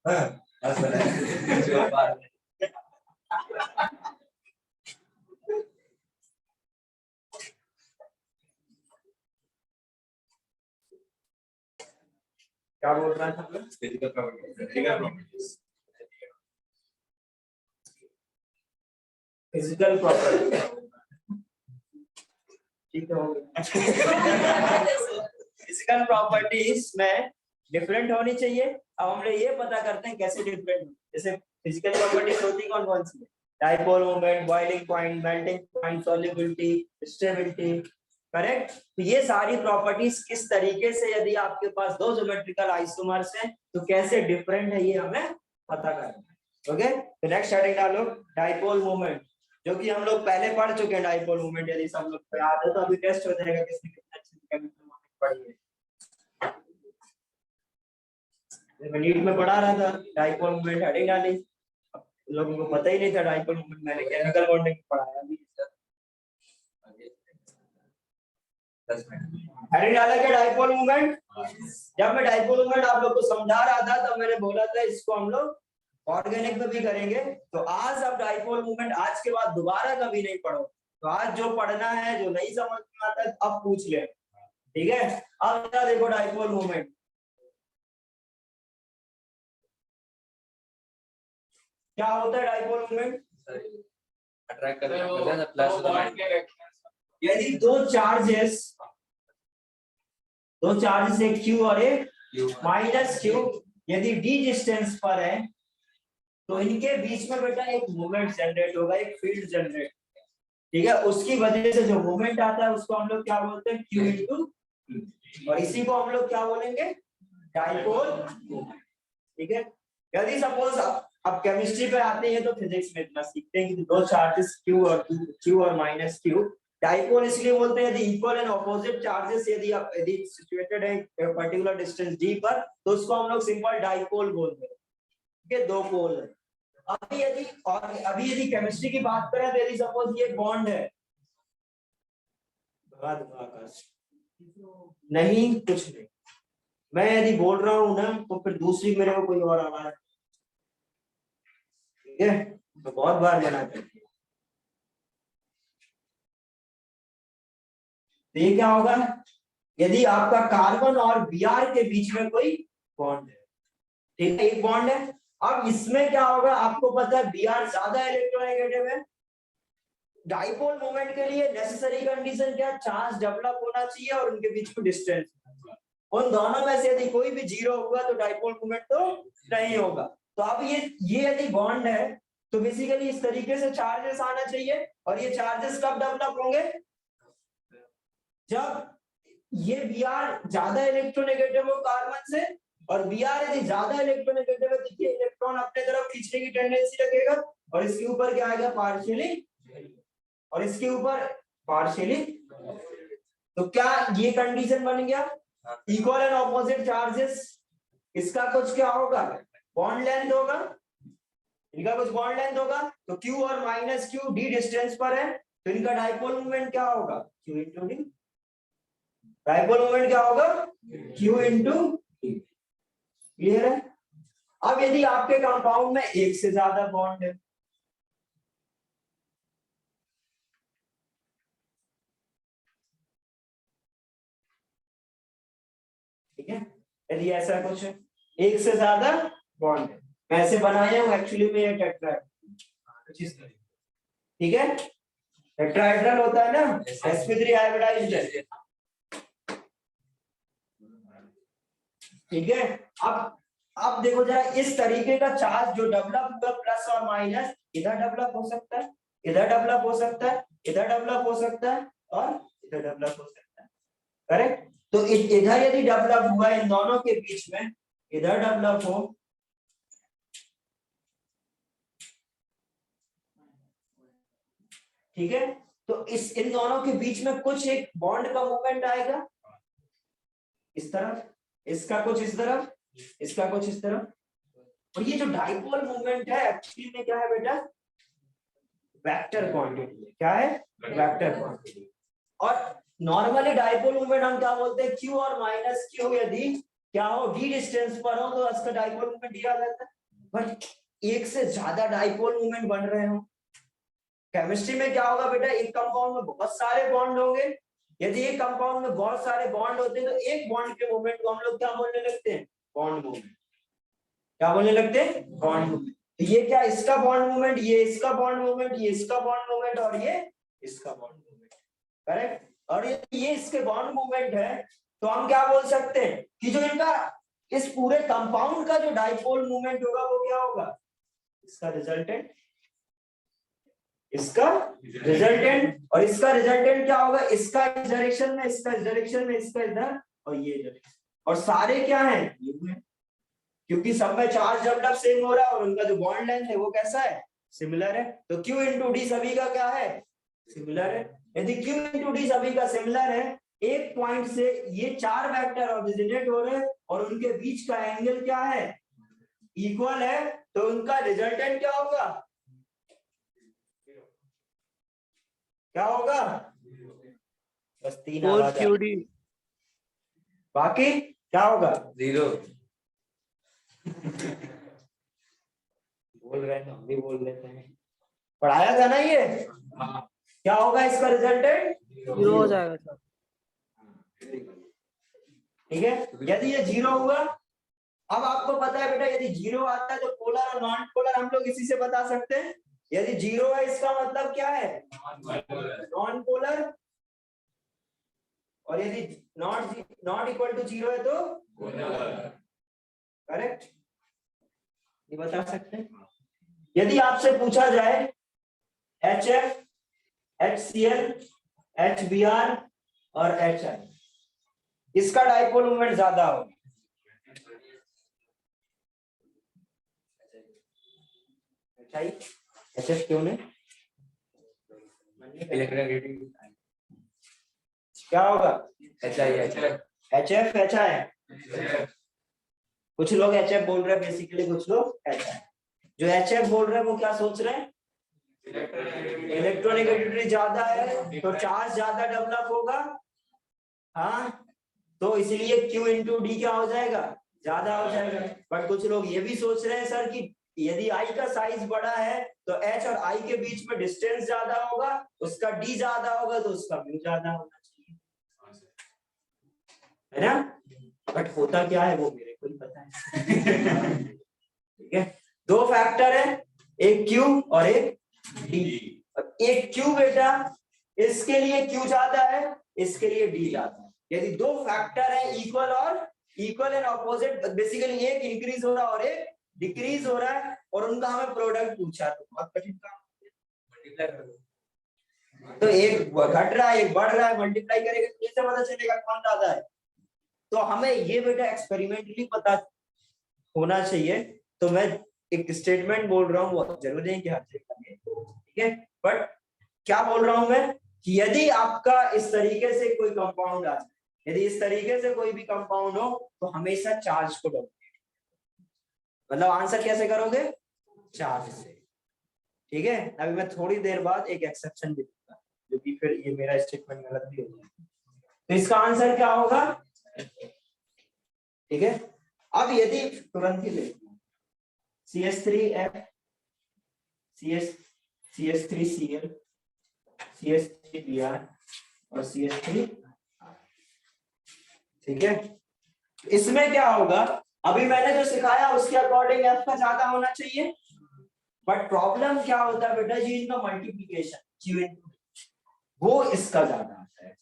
हाँ, बस बनाया। जो बात है। क्या बोल रहा था मैं? Physical properties. Physical properties. Physical property, ठीक है। फिजिकल प्रॉपर्टीज में डिफरेंट होनी चाहिए। अब हम लोग ये पता करते हैं कैसे डिफरेंट, जैसे फिजिकल प्रॉपर्टीज होती कौन कौन सी है? Dipole moment, boiling point, melting point, solubility, stability, correct. तो ये सारी प्रॉपर्टीज किस तरीके से, यदि आपके पास दो ज्योमेट्रिकल आइसोमर्स हैं तो कैसे डिफरेंट है, ये हमें पता करना है। ओके, तो नेक्स्ट हेडिंग डालो, डाइपोल मोमेंट, जो कि हम लोग पहले पढ़ चुके हैं। डाइपोल मोमेंट यदि सब लोग को याद है तो अभी टेस्ट हो जाएगा किसने कितना अच्छे से केमिकल मोमेंट पढ़ी है। मैं नीट में पढ़ा रहा था, डाइपोल मोमेंट हेडिंग डाली, लोगों को पता ही नहीं था डाइपोल मोमेंट, मैंने केमिकल बॉन्डिंग पढ़ाया अभी। हेडिंग डाला क्या डाइपोल मोमेंट? जब मैं डाइपोल मोमेंट आप लोग को समझा रहा था तब मैंने बोला था इसको हम लोग ऑर्गेनिक में भी करेंगे। तो आज अब डाइपोल मूवमेंट आज के बाद दोबारा कभी नहीं पढ़ो। तो आज जो पढ़ना है, जो नहीं समझ में आता है अब पूछ ले, ठीक है। अब देखो डाइपोल मूवमेंट क्या होता है। डाइपोल मूवमेंट अट्रैक्ट करते हैं प्लस और माइनस। यदि दो चार्जेस एक क्यू और एक माइनस क्यू, यदि डी डिस्टेंस पर है तो इनके बीच में बेटा एक मूवमेंट जनरेट होगा, एक फील्ड जनरेट, ठीक है। उसकी वजह से जो मूवमेंट आता है उसको हम लोग क्या बोलते हैं? क्यू इनटू, और इसी को हम लोग क्या बोलेंगे? डाइपोल मूवमेंट, ठीक है। यदि सपोज अब केमिस्ट्री पे आते हैं तो फिजिक्स में इतना सीखते हैं कि दो चार्जेस क्यू और माइनस क्यू, डाइपोल इसलिए बोलते हैं यदि इक्वल एंड ऑपोजिट चार्जेस यदि सिचुएटेड है पर्टिकुलर डिस्टेंस डी पर तो उसको हम लोग सिंपल डाइपोल बोलते हैं, ठीक है। दो पोल है। अभी यदि केमिस्ट्री की बात करें तो यदि सपोज ये बॉन्ड है, नहीं कुछ नहीं, मैं यदि बोल रहा हूं ना तो फिर दूसरी मेरे को कोई और आवाज, ठीक है, तो बहुत बार बना करती है। तो ये क्या होगा, यदि आपका कार्बन और Br के बीच में कोई बॉन्ड है, ठीक है, एक बॉन्ड है। अब इसमें क्या होगा, आपको पता है Br ज्यादा इलेक्ट्रोनेगेटिव है। डाइपोल मोमेंट के लिए नेसेसरी कंडीशन क्या, चार्ज डेवलप होना चाहिए और उनके बीच में डिस्टेंस, उन दोनों में से यदि कोई भी जीरो होगा तो डाइपोल मोमेंट तो नहीं होगा। तो अब ये यदि बॉन्ड है तो बेसिकली इस तरीके से चार्जेस आना चाहिए, और ये चार्जेस कब डेवलप होंगे, जब ये Br ज्यादा इलेक्ट्रोनेगेटिव हो कार्बन से, और Br यदि ज्यादा इलेक्ट्रोनेगेटिव है तो ये इलेक्ट्रॉन अपने तरफ खींचने की टेंडेंसी रखेगा, और इसके ऊपर क्या आएगा, पार्शियली, और इसके ऊपर पार्शियली। तो क्या ये कंडीशन बन गया, इक्वल एंड ऑपोजिट चार्जेस, इसका कुछ क्या होगा, बॉन्ड लेंथ होगा, इनका कुछ बॉन्ड लेंथ होगा। तो Q और माइनस Q डी डिस्टेंस पर है तो इनका डाइपोल मोमेंट क्या होगा, Q into D. Dipole moment क्या होगा, Q इंटू डी, क्लियर है। अब यदि आपके कंपाउंड में एक से ज्यादा बॉन्ड है, ठीक है, यदि ऐसा कुछ है, एक से ज्यादा बॉन्ड है, मैं ऐसे बनाया हूं एक्चुअली में ये टेट्राहेड्रल, ठीक है, टेट्राहेड्रल होता है ना, sp3 हाइब्रिडाइज्ड, ठीक है। अब देखो जरा, इस तरीके का चार्ज जो डेवलप हुआ प्लस और माइनस, इधर डेवलप हो सकता है, इधर डेवलप हो सकता है, इधर डेवलप हो सकता है, और इधर डेवलप हो सकता है, करेक्ट। तो इधर यदि डेवलप हुआ इन दोनों के बीच में, इधर डेवलप हो, ठीक है, तो इन दोनों के बीच में कुछ एक बॉन्ड का मूवमेंट आएगा इस तरफ, इसका कुछ इस तरफ, इसका कुछ इस तरफ। और ये जो डाइपोल मूवमेंट है एक्चुअली में क्या है बेटा, वेक्टर क्वांटिटी है। क्या है? Vector quantity. और नॉर्मली डाइपोल मूवमेंट हम क्या बोलते हैं, क्यू और माइनस क्यू यदि क्या हो डी डिस्टेंस पर हो तो उसका डाइपोल मूवमेंट दिया जाता है। बट एक से ज्यादा डाइपोल मूवमेंट बन रहे हो, केमिस्ट्री में क्या होगा बेटा, एक कंपाउंड में बहुत सारे बॉन्ड होंगे। यदि एक कंपाउंड में बहुत सारे बॉन्ड होते हैं तो एक बॉन्ड के मूवमेंट को हम लोग क्या बोलने लगते हैं, बॉन्ड मूवमेंट। क्या बोलने लगते हैं, बॉन्ड मूवमेंट। तो ये क्या, इसका बॉन्ड मूवमेंट, ये इसका बॉन्ड मूवमेंट, ये इसका बॉन्ड मूवमेंट और ये इसका बॉन्ड मूवमेंट, करेक्ट। और ये इसके बॉन्ड मूवमेंट है तो हम क्या बोल सकते हैं कि जो इनका इस पूरे कंपाउंड का जो डाइपोल मूवमेंट होगा वो क्या होगा, इसका रिजल्टेंट, इसका रिजल्टेंट। और इसका रिजल्टेंट क्या होगा, इसका इस डायरेक्शन में, इसका इस डायरेक्शन में, इसका इधर और ये डायरेक्शन। और सारे क्या है, ये है, क्योंकि सब में चार्ज डेवलप सेम हो रहा है और उनका जो बॉन्ड लेंथ है वो कैसा है, सिमिलर है। तो Q इंटू डी सभी का क्या है, सिमिलर है। यदि Q इंटू डी सभी का सिमिलर है, एक पॉइंट से ये चार वेक्टर ऑरिजिनेट हो रहे हैं और उनके बीच का एंगल क्या है, इक्वल है, तो उनका रिजल्टेंट क्या होगा, क्या होगा, बस तीन आवाज आ रही। बाकी क्या होगा, जीरो। बोल रहे हैं तो हम भी बोल लेते हैं, पढ़ाया था ना ये। क्या होगा इसका रिजल्टेंट, जीरो हो जाएगा सर। ठीक है। यदि ये जीरो हुआ, अब आपको पता है बेटा यदि जीरो आता है तो पोलर और नॉन पोलर हम लोग इसी से बता सकते हैं। यदि जीरो है इसका मतलब क्या है, नॉन पोलर। और यदि नॉट इक्वल टू जीरो है तो करेक्ट, ये बता सकते हैं। यदि आपसे पूछा जाए HF, HCl, HBr और HI, इसका डाइपोल मोमेंट ज्यादा होगा, HF क्यों नहीं, क्या होगा, HF HI। कुछ लोग HF बोल रहे हैं बेसिकली, कुछ लोग HI। जो HF बोल रहे हैं वो क्या सोच रहे हैं, इलेक्ट्रोनेगेटिविटी ज्यादा है तो चार्ज ज्यादा डेवलप होगा, हाँ, तो इसलिए Q इंटू डी क्या हो जाएगा, ज्यादा हो जाएगा। बट कुछ लोग ये भी सोच रहे हैं सर कि यदि I का साइज बड़ा है तो H और I के बीच में डिस्टेंस ज्यादा होगा, उसका D ज्यादा होगा तो उसका म्यू ज्यादा होना चाहिए, है ना। बट होता क्या है वो मेरे को ही पता है। ठीक है, दो फैक्टर है, एक Q और एक D। एक Q बेटा इसके लिए Q ज्यादा है, इसके लिए D ज्यादा है। यदि दो फैक्टर है इक्वल एंड ऑपोजिट, बेसिकली एक इंक्रीज हो रहा है और एक डिक्रीज हो रहा है और उनका हमें प्रोडक्ट पूछा तो बहुत कठिन काम। तो एक घट रहा है एक बढ़ रहा है, मल्टीप्लाई करेंगे तो कैसे पता चलेगा कौन ज्यादा है। तो हमें ये बेटा एक्सपेरिमेंटली पता होना चाहिए। तो मैं एक स्टेटमेंट बोल रहा हूँ, वो जरूरी है कि हर जगह, ठीक है। बट क्या बोल रहा हूं मैं कि यदि आपका इस तरीके से कोई कंपाउंड आ जाए, यदि इस तरीके से कोई भी कंपाउंड हो तो हमेशा चार्ज को डोमिनेट, मतलब आंसर कैसे करोगे, चार्ज से। ठीक है, अभी मैं थोड़ी देर बाद एक एक्सेप्शन भी दूंगा जो कि फिर ये मेरा स्टेटमेंट गलत भी हो जाएगा। तो इसका आंसर क्या होगा, ठीक है। अब यदि तुरंत ही देखो CH3F, CH3Cl, CH3Br और CH3, ठीक है। इसमें क्या होगा, अभी मैंने जो सिखाया उसके अकॉर्डिंग F का ज्यादा होना चाहिए। बट प्रॉब्लम क्या होता है बेटा जी, इनका मल्टीप्लीकेशन वो इसका ज्यादा आता है।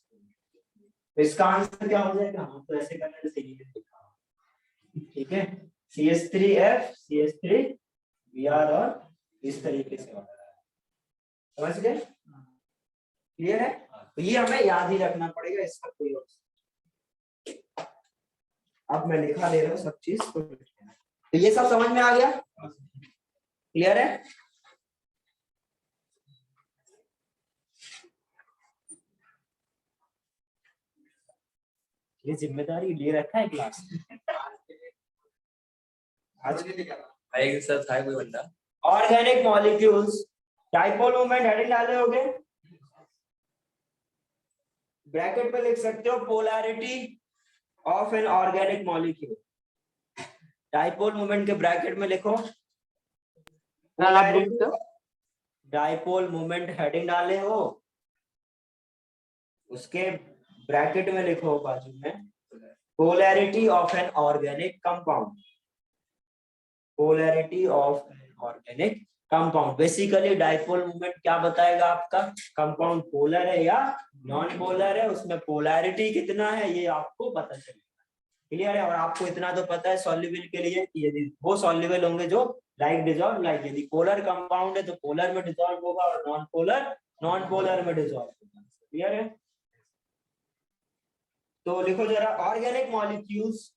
तो इसका आंसर क्या हो जाएगा, हम तो ऐसे करने से ही लिखा, ठीक है। CH3F, CH3Br और इस तरीके से ऑर्डर है, समझ गए, क्लियर है। तो ये हमें याद ही रखना पड़ेगा, इसका कोई और। अब मैं लिखा दे रहा हूँ सब चीज, तो ये सब समझ में आ गया, क्लियर है। ये जिम्मेदारी ले रखा है क्लास आज आएगा सर, था कोई बंदा। Organic molecules dipole moment heading डाले होगे, ब्रैकेट में लिख सकते हो polarity of an organic molecule. Dipole moment के ब्रैकेट में लिखो सर आप बोल सकते हो? डाइपोल मोमेंट हेडिंग डाले हो, उसके ब्रैकेट में लिखो बाजू में polarity of an organic compound. Polarity of an organic compound. Basically dipole moment क्या बताएगा, आपका कंपाउंड पोलर है या नॉन पोलर है, उसमें पोलैरिटी कितना है ये आपको पता चलेगा। क्लियर है? और आपको इतना तो पता है सॉल्युबल के लिए कि यदि वो सॉल्युबल होंगे जो लाइक डिसॉल्व, लाइक यदि पोलर कंपाउंड है तो पोलर में डिसॉल्व होगा और नॉन पोलर में डिसॉल्व होगा। क्लियर है? तो लिखो जरा organic molecules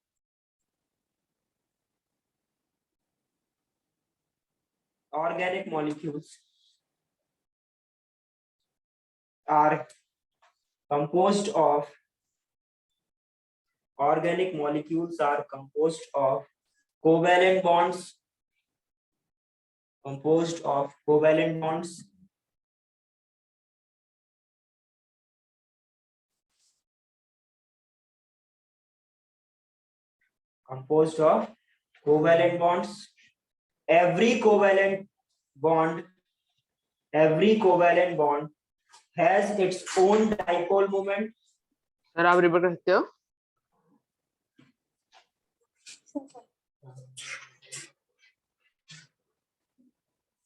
are composed of organic molecules are composed of covalent bonds, composed of covalent bonds, composed of covalent bonds. Every covalent bond has its own dipole moment. Sir आप रिपीट कर सकते हो?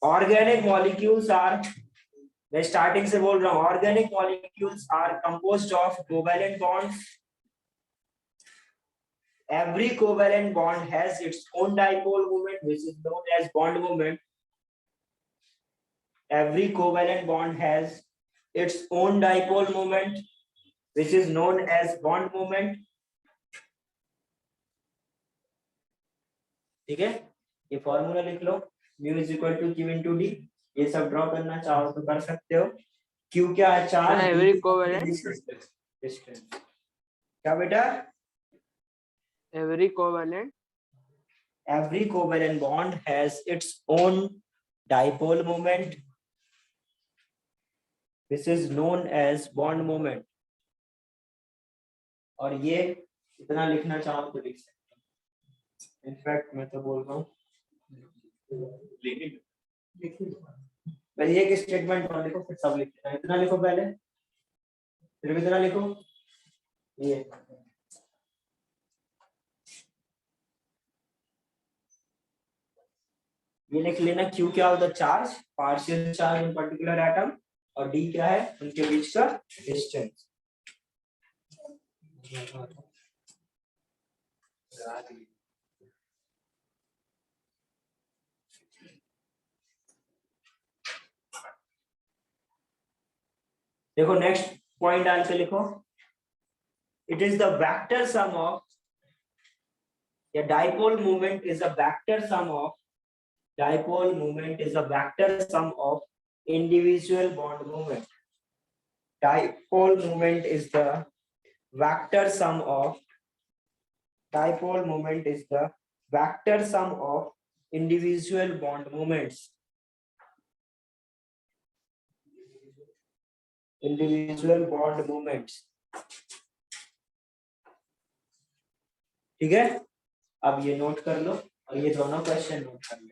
Organic molecules are, मैं स्टार्टिंग से बोल रहा हूँ, organic molecules are composed of covalent bonds. Every covalent bond has its own dipole moment, which is known as bond moment. Every covalent bond has its own dipole moment, which is known as bond moment. ठीक है, ये फॉर्मूला लिख लो, mu is equal to q into d. ये सब ड्रॉ करना चाहो तो कर सकते हो. q क्या है? चार्ज. Every covalent distance. क्या बेटा? every covalent bond has its own dipole moment. This is known as bond moment. और ये इतना लिखना चाहो तो लिख सकते हो. इनफैक्ट मैं तो बोल रहा हूँ पहले एक स्टेटमेंट और लिखो, फिर सब लिख देना. इतना लिखो पहले, फिर भी इतना लिखो. ये लिख लेना. Q क्या होता है? Charge, partial charge in particular atom. और D क्या है? उनके बीच का डिस्टेंस. देखो नेक्स्ट पॉइंट आंसर लिखो. It is the vector sum of, या dipole movement is a vector sum of, dipole moment is a vector sum of individual bond moment. Dipole moment is the vector sum of, dipole moment is the vector sum of individual bond moments. Individual bond moments. ठीक है, अब ये नोट कर लो और ये दोनों क्वेश्चन नोट कर लो.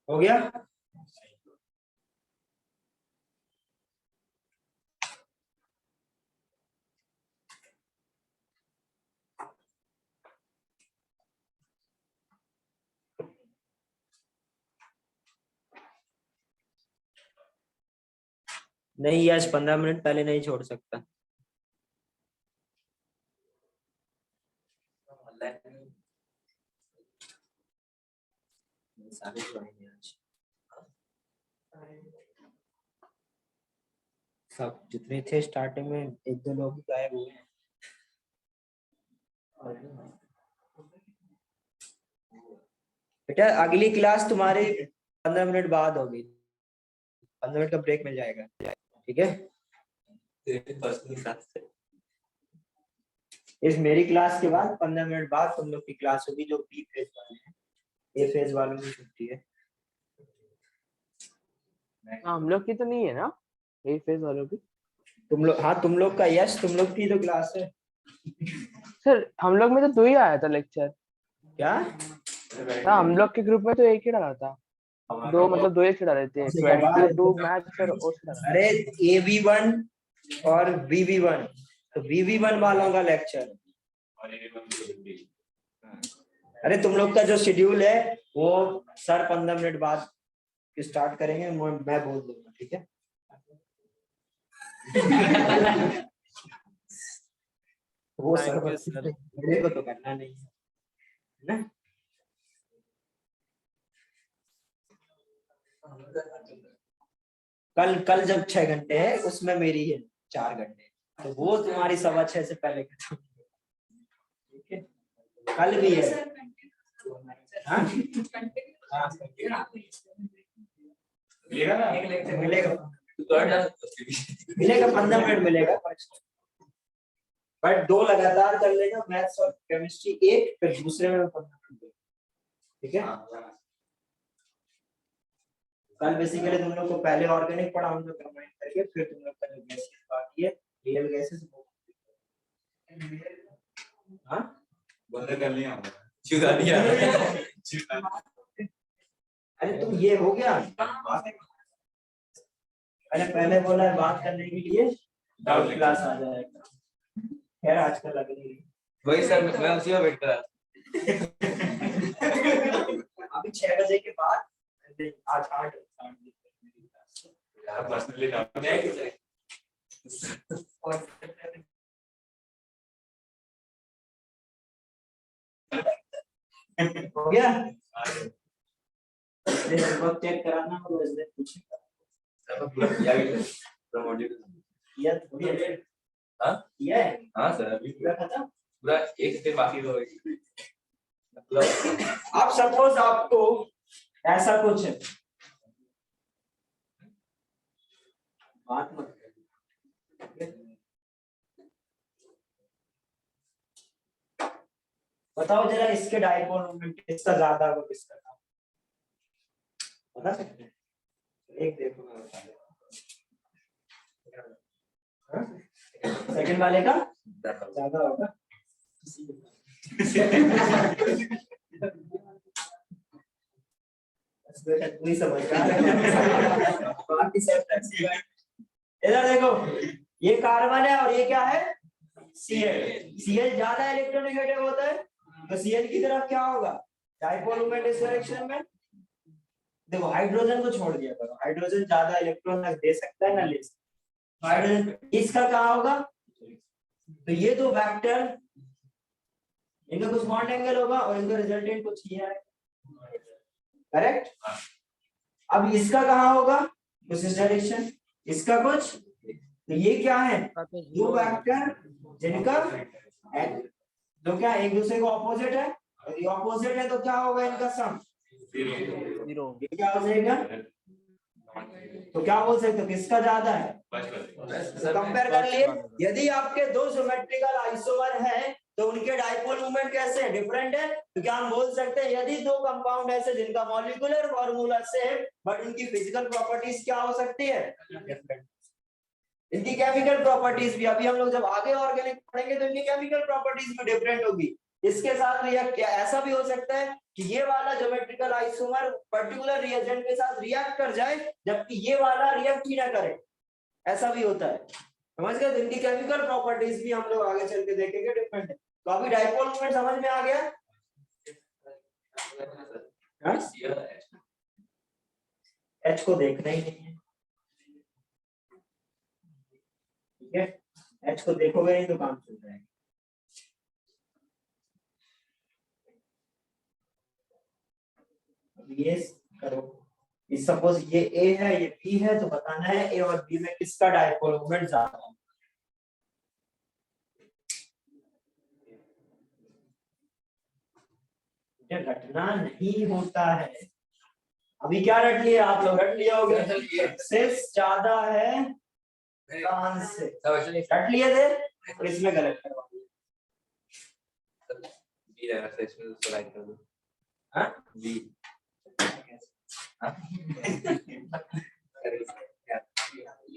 हो गया? नहीं यश 15 मिनट पहले नहीं छोड़ सकता। सारे छोड़ेंगे आज। सब जितने थे स्टार्टिंग में, एक दो लोग गायब हुए हैं। बेटा अगली क्लास तुम्हारी 15 मिनट बाद होगी, 15 मिनट का ब्रेक मिल जाएगा, ठीक है? इस मेरी क्लास के बाद 15 मिनट बाद तुम लोग की क्लास होगी, जो बी फेज वाले हैं। ए फेज वालों की छुट्टी है। हम लोग की तो नहीं है ना, ए फेज वालों की? तुम लोग, हाँ तुम लोग का, यस तुम लोग की तो क्लास है। सर हम लोग में तो 2 ही आया था लेक्चर। क्या? हाँ हम लोग के ग्रुप में तो एक ही डाला था, 2 मतलब 2 एक ही डाले थे, 22 मैथ्स और ओस डाला। अरे AB1 और BB1, तो BB1 वालों का लेक्चर। अरे तुम लोग का जो शेड्यूल है वो सर 15 मिनट बाद स्टार्ट करेंगे, मैं बोल दूंगा, ठीक है? वो सर मेरे को तो करना नहीं है ना। कल जब 6 घंटे है उसमें मेरी है 4 घंटे, तो वो तुम्हारी 6:15 से पहले खत्म, ठीक है? कल भी है। हाँ? मिलेगा 15 मिनट मिलेगा, बट 2 लगातार कर लेगा, मैथ्स और केमिस्ट्री एक, फिर दूसरे में 15 मिनट, ठीक है? कल बेसिकली तुम लोग को पहले ऑर्गेनिक पढ़ा, हम लोग कंबाइन करके, फिर तुम लोग का जो गैसेस बाकी है, रियल गैसेस, हाँ बंद कर लिया, चुरा दिया। अरे तुम ये हो गया, अरे पहले बोला है बात करने के लिए डाउट क्लास आ जाएगा, खैर आजकल लग नहीं रही। वही सर, मैं उसी में वेट कर रहा था। अभी 6 बजे के बाद, आज 8 पर्सनली डाउट हो गया? बहुत चेक कराना होगा, इस दिन पूछेगा। पूरा किया भी पूरा मॉड्यूल किया थोड़ी है? हाँ किया है? हाँ सर, अभी पूरा खत्म? पूरा एक स्टेप बाकी हो पूरा। आप सपोज आपको ऐसा कुछ है, बात मत करिए, बताओ जरा इसके डाइपोल मोमेंट किसका ज्यादा होगा, किसका कम? बता सकते हैं? एक देखो मैं बता देता हूं, सेकंड वाले का ज्यादा होगा। तू ही समझ बाकी सब टैक्सी। इधर देखो, ये कार्बन है और ये क्या है? Cl। Cl ज्यादा इलेक्ट्रोनेगेटिव होता है, तो Cl की तरफ क्या होगा? डाइपोल मोमेंट इस डायरेक्शन में। देखो हाइड्रोजन को छोड़ दिया करो, हाइड्रोजन ज्यादा इलेक्ट्रॉन दे सकता है ना ले सकता है, हाइड्रोजन इसका कहाँ होगा? तो ये दो वेक्टर, इनका कुछ बॉन्ड एंगल होगा और इनका रिजल्टेंट कुछ ये है, करेक्ट? अब इसका कहाँ होगा? कुछ इस डायरेक्शन, इसका कुछ, तो ये क्या है? दो वेक्टर जिनका जो क्या एक दूसरे को ऑपोजिट है, और ये ऑपोजिट है तो क्या होगा इनका सम? 0। ये क्या हो जाएगा? तो क्या बोल सकते हो किसका ज्यादा है? तो कंपेयर कर लिए, यदि आपके दो ज्योमेट्रिकल आइसोमर हैं तो उनके डाइपोल मोमेंट कैसे है? डिफरेंट है। तो क्या हम बोल सकते हैं यदि दो कंपाउंड ऐसे जिनका मॉलिक्यूलर फॉर्मूला सेम बट उनकी फिजिकल प्रॉपर्टीज क्या हो सकती है? डिफरेंट। इनकी केमिकल प्रॉपर्टीज भी, अभी हम लोग जब आगे ऑर्गेनिक पढ़ेंगे तो इनकी केमिकल प्रॉपर्टीज भी डिफरेंट होगी। इसके साथ रिएक्ट, क्या ऐसा भी हो सकता है कि ये वाला ज्योमेट्रिकल आइसोमर पर्टिकुलर रिएजेंट के साथ रिएक्ट कर जाए जबकि ये वाला रिएक्ट ही ना करे, ऐसा भी होता है। समझ गए? इनकी केमिकल प्रॉपर्टीज भी हम लोग आगे चल के देखेंगे डिफरेंट है। तो अभी डाइपोल मोमेंट समझ में आ गया? हाँ? एच को देखना ही नहीं है, ठीक है? एच को देखोगे नहीं तो काम चल जाएगा। ये करो, सपोज ये ए है ये बी है, तो बताना है ए और बी में किसका डाइपोल मोमेंट ज्यादा है। रटना नहीं होता है। अभी क्या रट लिए आप लोग? रट लिया होगा एक्सेस ज्यादा है कहां से, रट लिए थे और इसमें गलत करवा दिया। हाँ?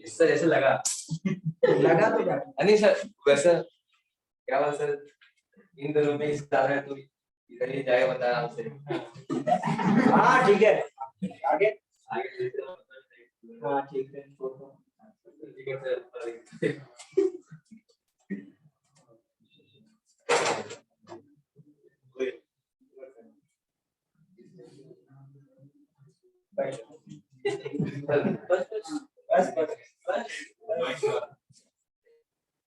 सर ऐसे लगा लगा तो क्या? नहीं सर वैसा क्या बात सर, इन दोनों में इस तरह तो इधर ही जाएगा बता आराम से। हाँ ठीक है, आगे। आगे हाँ ठीक है, ठीक है सर।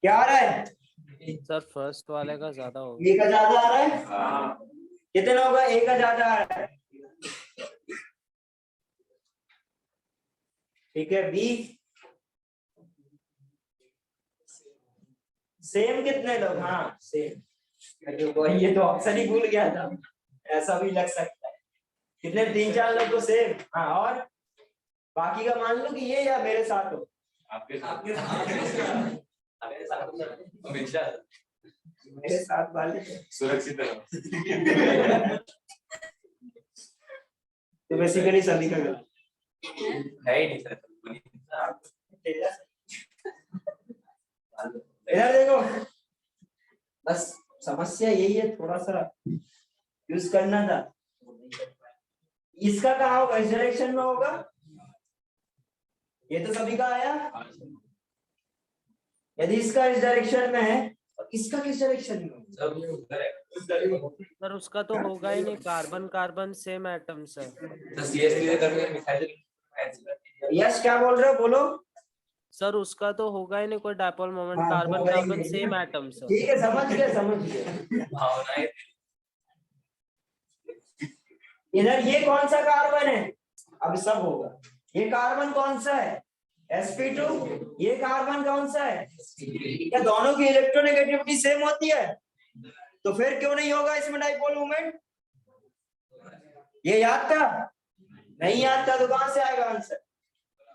क्या आ रहा है? सर फर्स्ट वाले का ज्यादा होगा। ए का ज्यादा आ रहा है? कितना होगा? ए का ज्यादा आ रहा है, ठीक है। बी सेम कितने लोग? हाँ सेम। ये तो ऑप्शन ही भूल गया था, ऐसा भी लग सकता है। कितने? 3-4 लोग तो सेम। हाँ और बाकी का मान लो कि ये या मेरे साथ हो। आपके हमेशा मेरे साथ वाले सुरक्षित तो बेसिकली सभी का गलत है ही नहीं सर। इधर देखो, बस समस्या यही है, थोड़ा सा यूज करना था। इसका कहाँ होगा? इस डायरेक्शन में होगा। ये तो सभी का आया। यदि इसका इस डायरेक्शन में है और इसका किस डायरेक्शन में होगा? सर उसका तो होगा ही नहीं, कार्बन कार्बन सेम एटम्स है। यस क्या बोल रहे हो? बोलो। सर उसका तो होगा ही नहीं कोई डाइपोल मोमेंट, हाँ, कार्बन होगा ही कार्बन नहीं। सेम एटम्स है। ठीक है, समझ गए समझ गए। भावनाएं इधर ये कौन सा कार्बन है? अब सब होगा। ये कार्बन कौन सा है? sp2। ये कार्बन कौन सा है? क्या दोनों की इलेक्ट्रोनेगेटिविटी सेम होती है? तो फिर क्यों नहीं होगा इसमें डाइपोल मोमेंट? ये याद था? नहीं याद था तो कहां से आएगा आंसर?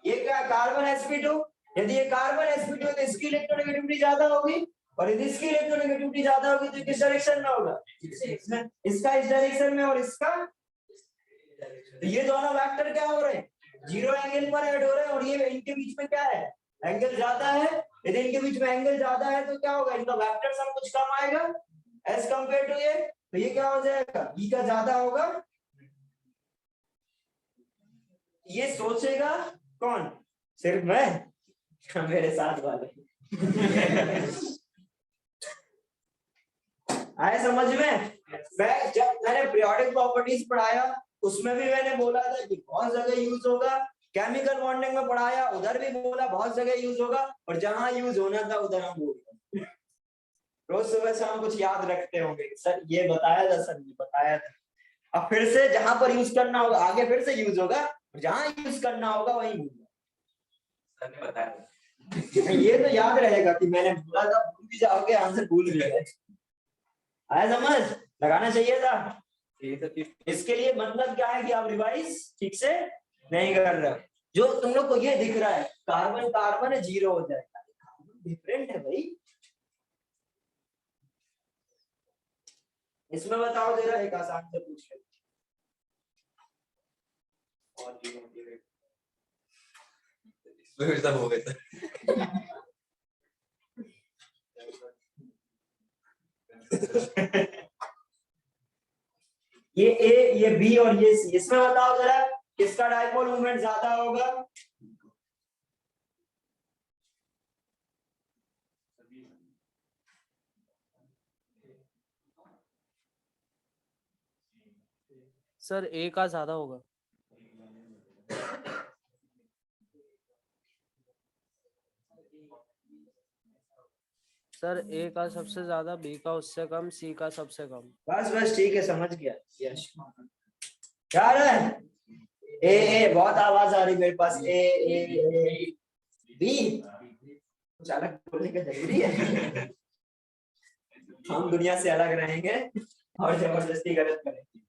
ये क्या कार्बन sp2? यदि ये कार्बन sp2 है तो इसकी इलेक्ट्रोनेगेटिविटी ज्यादा होगी, और यदि इसकी इलेक्ट्रोनेगेटिविटी ज्यादा होगी तो किस डायरेक्शन में होगा? इसका इस डायरेक्शन में और इसका, तो ये दोनों वेक्टर क्या हो रहे हैं? 0 एंगल पर ऐड हो रहे हैं, और ये इनके बीच में क्या है? एंगल ज्यादा है। यदि इनके बीच में एंगल ज्यादा है तो क्या होगा? इनका वेक्टर सम कुछ कम आएगा एज कंपेयर टू ये, तो ये क्या हो जाएगा? ई का ज्यादा होगा। ये सोचेगा कौन? सिर्फ मैं? मेरे साथ वाले आए समझ में? मैं जब मैंने पीरियोडिक प्रॉपर्टीज पढ़ाया उसमें भी मैंने बोला था कि बहुत जगह यूज होगा। केमिकल बॉन्डिंग में पढ़ाया, उधर भी बोला बहुत जगह यूज होगा, और जहां यूज होना था उधर हम बोल रहे। रोज सुबह शाम कुछ याद रखते होंगे, सर ये बताया था, सर ये बताया था। अब फिर से जहां पर यूज करना होगा आगे फिर से यूज होगा, जहां यूज करना होगा वहीं भूलना। बताया ये तो याद रहेगा कि मैंने बोला था, भूल भी जाओगे आंसर भूल भी गए। आया समझ? लगाना चाहिए था। इसके लिए मतलब क्या है कि आप रिवाइज ठीक से नहीं कर रहे हो। जो तुम लोग को ये दिख रहा है कार्बन कार्बन है 0 हो जाएगा, डिफरेंट है भाई। इसमें बताओ जरा, एक आसान से पूछ ले। हो गए ये ये बी और ये सी, इसमें बताओ जरा किसका डाइपोल मोमेंट ज्यादा होगा? सर ए का ज्यादा होगा। सर ए का सबसे ज्यादा, बी का उससे कम, सी का सबसे कम। बस बस ठीक है, समझ गया। यस, क्या है? ए बहुत आवाज आ रही मेरे पास। ए बी कुछ अलग बोलने का जरूरी है? हम दुनिया से अलग रहेंगे और जबरदस्ती गलत करेंगे।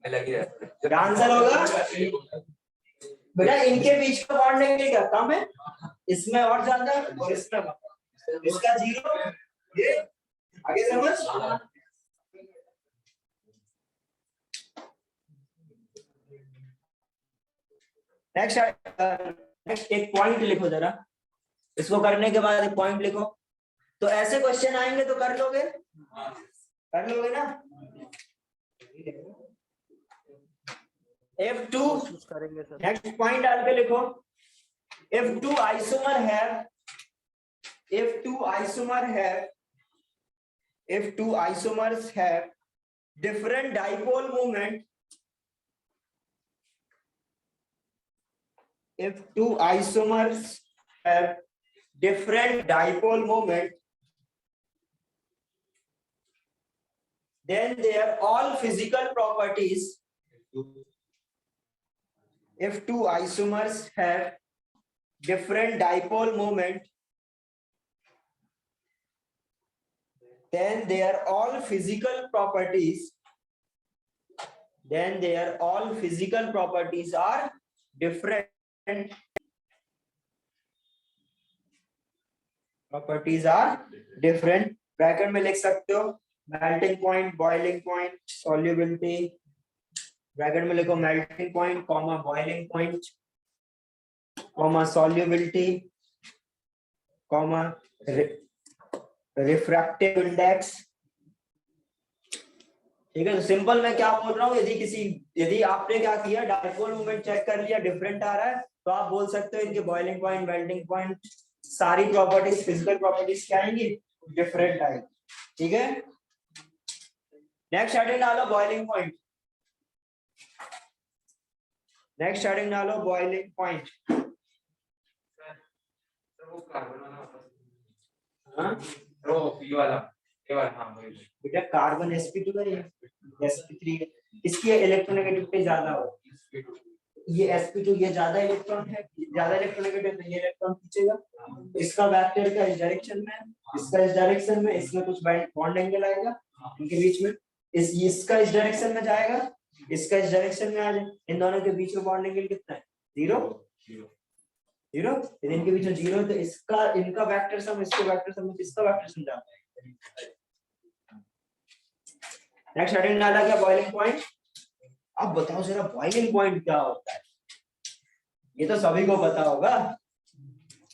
अलग ही रहता है। आंसर होगा बेटा, इनके बीच का बॉन्ड एंगल क्या कम है? इसमें और ज्यादा और इसमें कम। इसका 0, ये आगे समझ। नेक्स्ट एक पॉइंट लिखो जरा, इसको करने के बाद एक पॉइंट लिखो। तो ऐसे क्वेश्चन आएंगे तो कर लोगे ना? F2 करेंगे सर। नेक्स्ट पॉइंट डाल के लिखो। F2 आइसोमर है, F2 isomers have different dipole moment. F2 isomers have different dipole moment, then their all physical properties. F2 isomers have different dipole moment, then their all physical properties are different. Bracket में लिख सकते हो melting point, boiling point, solubility. Bracket में लिखो melting point comma boiling point comma solubility comma refractive index. ठीक है, तो सिंपल मैं क्या बोल रहा हूँ, यदि आपने क्या किया, डाइपोल मोमेंट चेक कर लिया, डिफरेंट आ रहा है, तो आप बोल सकते हो इनके बॉइलिंग पॉइंट, मेल्टिंग पॉइंट, सारी प्रॉपर्टीज, फिजिकल प्रॉपर्टीज क्या आएंगी? डिफरेंट आएंगी। ठीक है, नेक्स्ट हेडिंग डालो बॉइलिंग पॉइंट। नेक्स्ट हेडिंग डालो बॉइलिंग पॉइंट। वो कार्बन वाला वापस। हाँ, वो ये वाला हाँ वही। बेटा कार्बन sp2 का ये sp3 है, इसकी इलेक्ट्रोनेगेटिविटी ज्यादा होगी। ये sp2 ये ज्यादा इलेक्ट्रॉन है, ज्यादा इलेक्ट्रोनेगेटिव, ये इलेक्ट्रॉन खींचेगा। इसका वेक्टर का इस डायरेक्शन में, इसका इस डायरेक्शन में, इसमें कुछ बॉन्ड एंगल आएगा इनके बीच में। इसका इस डायरेक्शन में जाएगा, इसका इस डायरेक्शन में आ जाए, इन दोनों के बीच में बॉन्ड एंगल कितना है? 0। यदि इनके बीच में 0 तो इसका इनका वेक्टर सम, इसका वेक्टर सम, इसका वेक्टर सम जाता है। नेक्स्ट हेडिंग डाला क्या? Boiling point. अब बताओ जरा बॉइलिंग पॉइंट क्या होता है? ये तो सभी को पता होगा,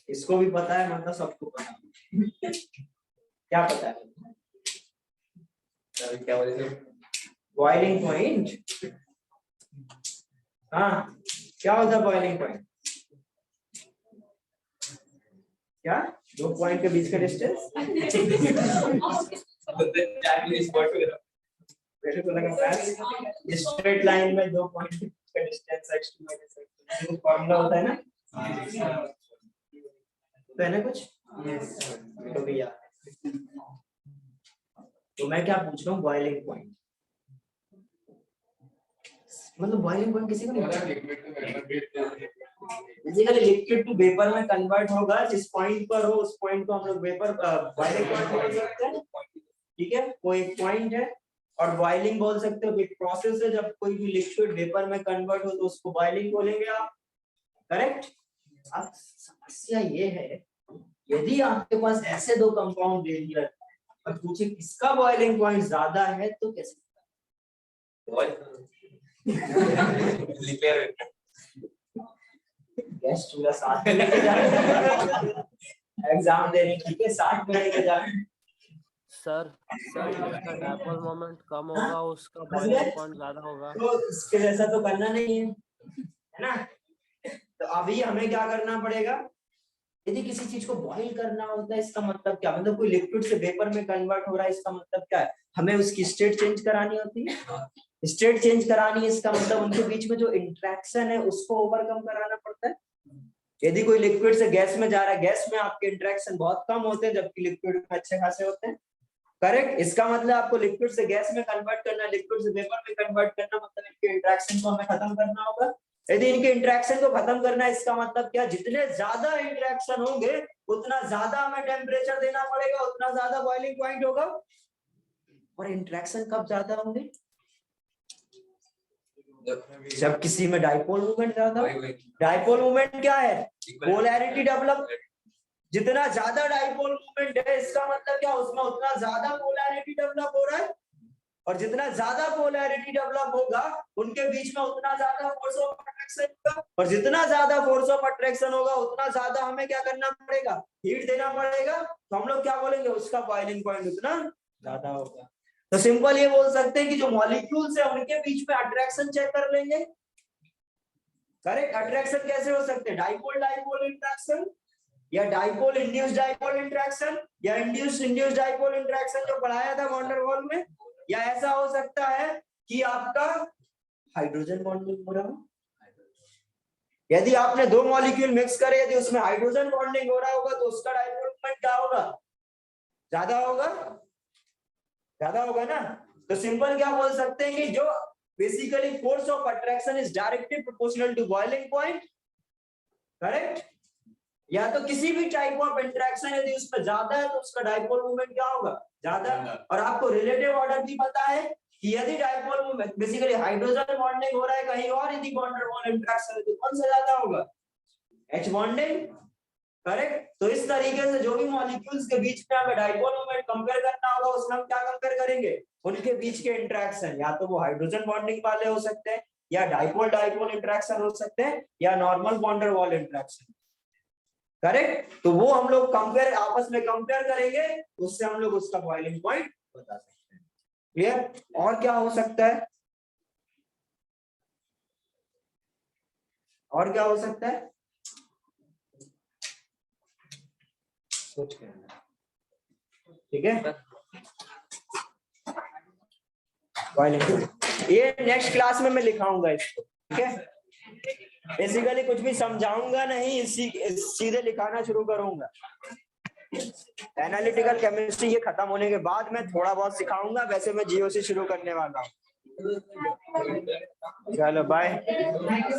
इसको भी पता है, मतलब सबको पता है। क्या पता है? क्या बोले? बॉइलिंग पॉइंट, हाँ क्या होता है बॉइलिंग पॉइंट? क्या? दो पॉइंट के बीच का डिस्टेंस। स्ट्रेट लाइन में दो पॉइंट का डिस्टेंस x2 x2 फॉर्मूला होता है ना, तो है ना कुछ? तो भैया, तो मैं क्या पूछ रहा हूँ, बॉइलिंग पॉइंट मतलब बॉइलिंग पॉइंट किसी को नहीं पता। बेसिकली लिक्विड टू वेपर में कन्वर्ट होगा, जिस पॉइंट पर हो उस पॉइंट को हम लोग वेपर बॉइलिंग पॉइंट बोल सकते हैं। ठीक है, कोई एक पॉइंट है, और बॉइलिंग बोल सकते हो, एक प्रोसेस है जब कोई भी लिक्विड वेपर में कन्वर्ट हो तो उसको बॉइलिंग बोलेंगे आप। करेक्ट। अब समस्या ये है, यदि आपके पास ऐसे दो कंपाउंड ले लिया और पूछे किसका बॉइलिंग पॉइंट ज्यादा है तो कैसे? गैस चूल्हा साथ में लेके जा, एग्जाम देने, ठीक है, साथ में लेके जा। सर जिसका डायपोल मोमेंट कम होगा उसका बॉइलिंग पॉइंट ज्यादा होगा। तो इसके जैसा तो करना नहीं है ना। तो अभी हमें क्या करना पड़ेगा, यदि किसी चीज को बॉईल करना होता है इसका मतलब क्या, मतलब कोई लिक्विड से वेपर में कन्वर्ट हो रहा है इसका मतलब क्या है, हमें उसकी स्टेट चेंज करानी होती है। स्टेट चेंज करानी है इसका मतलब उनके बीच में जो इंटरेक्शन है उसको ओवरकम कराना पड़ता है। यदि कोई लिक्विड से गैस में जा रहा है, गैस में आपके इंटरेक्शन बहुत कम होते हैं जबकि लिक्विड में अच्छे खासे होते हैं। करेक्ट। इसका मतलब आपको लिक्विड से गैस में कन्वर्ट करना, लिक्विड से वेपर में कन्वर्ट करना, मतलब इनके इंटरेक्शन को हमें खत्म करना होगा। यदि इनके इंटरेक्शन को खत्म करना है इसका मतलब क्या, जितने ज्यादा इंटरेक्शन होंगे उतना ज्यादा हमें टेम्परेचर देना पड़ेगा, उतना ज्यादा बॉइलिंग पॉइंट होगा। और इंटरेक्शन कब ज्यादा होंगे, जब किसी में डाइपोल मूवमेंट ज्यादा। डाइपोल मूवमेंट क्या है, पोलैरिटी डेवलप। जितना ज्यादा डाइपोल मूवमेंट है इसका मतलब क्या, उसमें उतना ज्यादा पोलैरिटी डेवलप हो रहा है, और जितना ज्यादा पोलैरिटी डेवलप होगा उनके बीच में उतना ज्यादा फोर्स ऑफ अट्रैक्शन होगा, और जितना ज्यादा फोर्स ऑफ अट्रैक्शन होगा उतना ज्यादा हमें क्या करना पड़ेगा, हीट देना पड़ेगा। तो हम लोग क्या बोलेंगे, उसका बॉइलिंग पॉइंट उतना ज्यादा होगा। तो सिंपल ये बोल सकते हैं कि जो मॉलिक्यूल्स है उनके बीच में अट्रैक्शन चेक कर लेंगे। करेक्ट। अट्रैक्शन कैसे हो सकते हैं, डाइपोल डाइपोल इंटरेक्शन, या डाइपोल इंड्यूस्ड डाइपोल इंटरेक्शन, या इंड्यूस्ड डाइपोल इंटरेक्शन जो पढ़ाया था वॉन डेर वाल में, या ऐसा हो सकता है कि आपका हाइड्रोजन बॉन्डिंग हो रहा हो। यदि आपने दो मॉलिक्यूल मिक्स करे, यदि उसमें हाइड्रोजन बॉन्डिंग हो रहा होगा तो उसका डाइपोल मोमेंट क्या होगा, ज्यादा होगा, ज्यादा होगा ना। तो सिंपल क्या बोल सकते हैं कि जो basically force of attraction is directly proportional to boiling point. Correct. या तो किसी भी टाइप ऑफ इंटरेक्शन यदि उसमें ज्यादा है तो उसका डाइपोल मोमेंट क्या होगा, ज्यादा। और आपको रिलेटिव ऑर्डर भी पता है कि यदि dipole moment basically hydrogen bonding हो रहा है कहीं और, यदि वॉन डेर वाल इंटरेक्शन है तो कौन सा ज्यादा होगा, H बॉन्डिंग। करेक्ट। तो इस तरीके से जो भी मॉलिक्यूल्स के बीच में हमें डाइपोल मोमेंट कंपेयर करना होगा उसमें हम क्या कंपेयर करेंगे, उनके बीच के इंटरेक्शन, या तो वो हाइड्रोजन बॉन्डिंग वाले हो सकते हैं, या डाइपोल डाइपोल इंटरेक्शन हो सकते हैं, या normal van der Waals interaction. Correct. तो वो हम लोग कंपेयर, आपस में कंपेयर करेंगे, उससे हम लोग उसका बॉइलिंग पॉइंट बता सकते हैं। क्लियर। और क्या हो सकता है, और क्या हो सकता है, सोच के। ठीक है, ये नेक्स्ट क्लास में मैं लिखाऊंगा इसको। ठीक है, बेसिकली कुछ भी समझाऊंगा नहीं, सीधे लिखाना शुरू करूंगा। एनालिटिकल केमिस्ट्री ये खत्म होने के बाद मैं थोड़ा बहुत सिखाऊंगा, वैसे मैं जीओ से शुरू करने वाला हूँ। चलो बाय।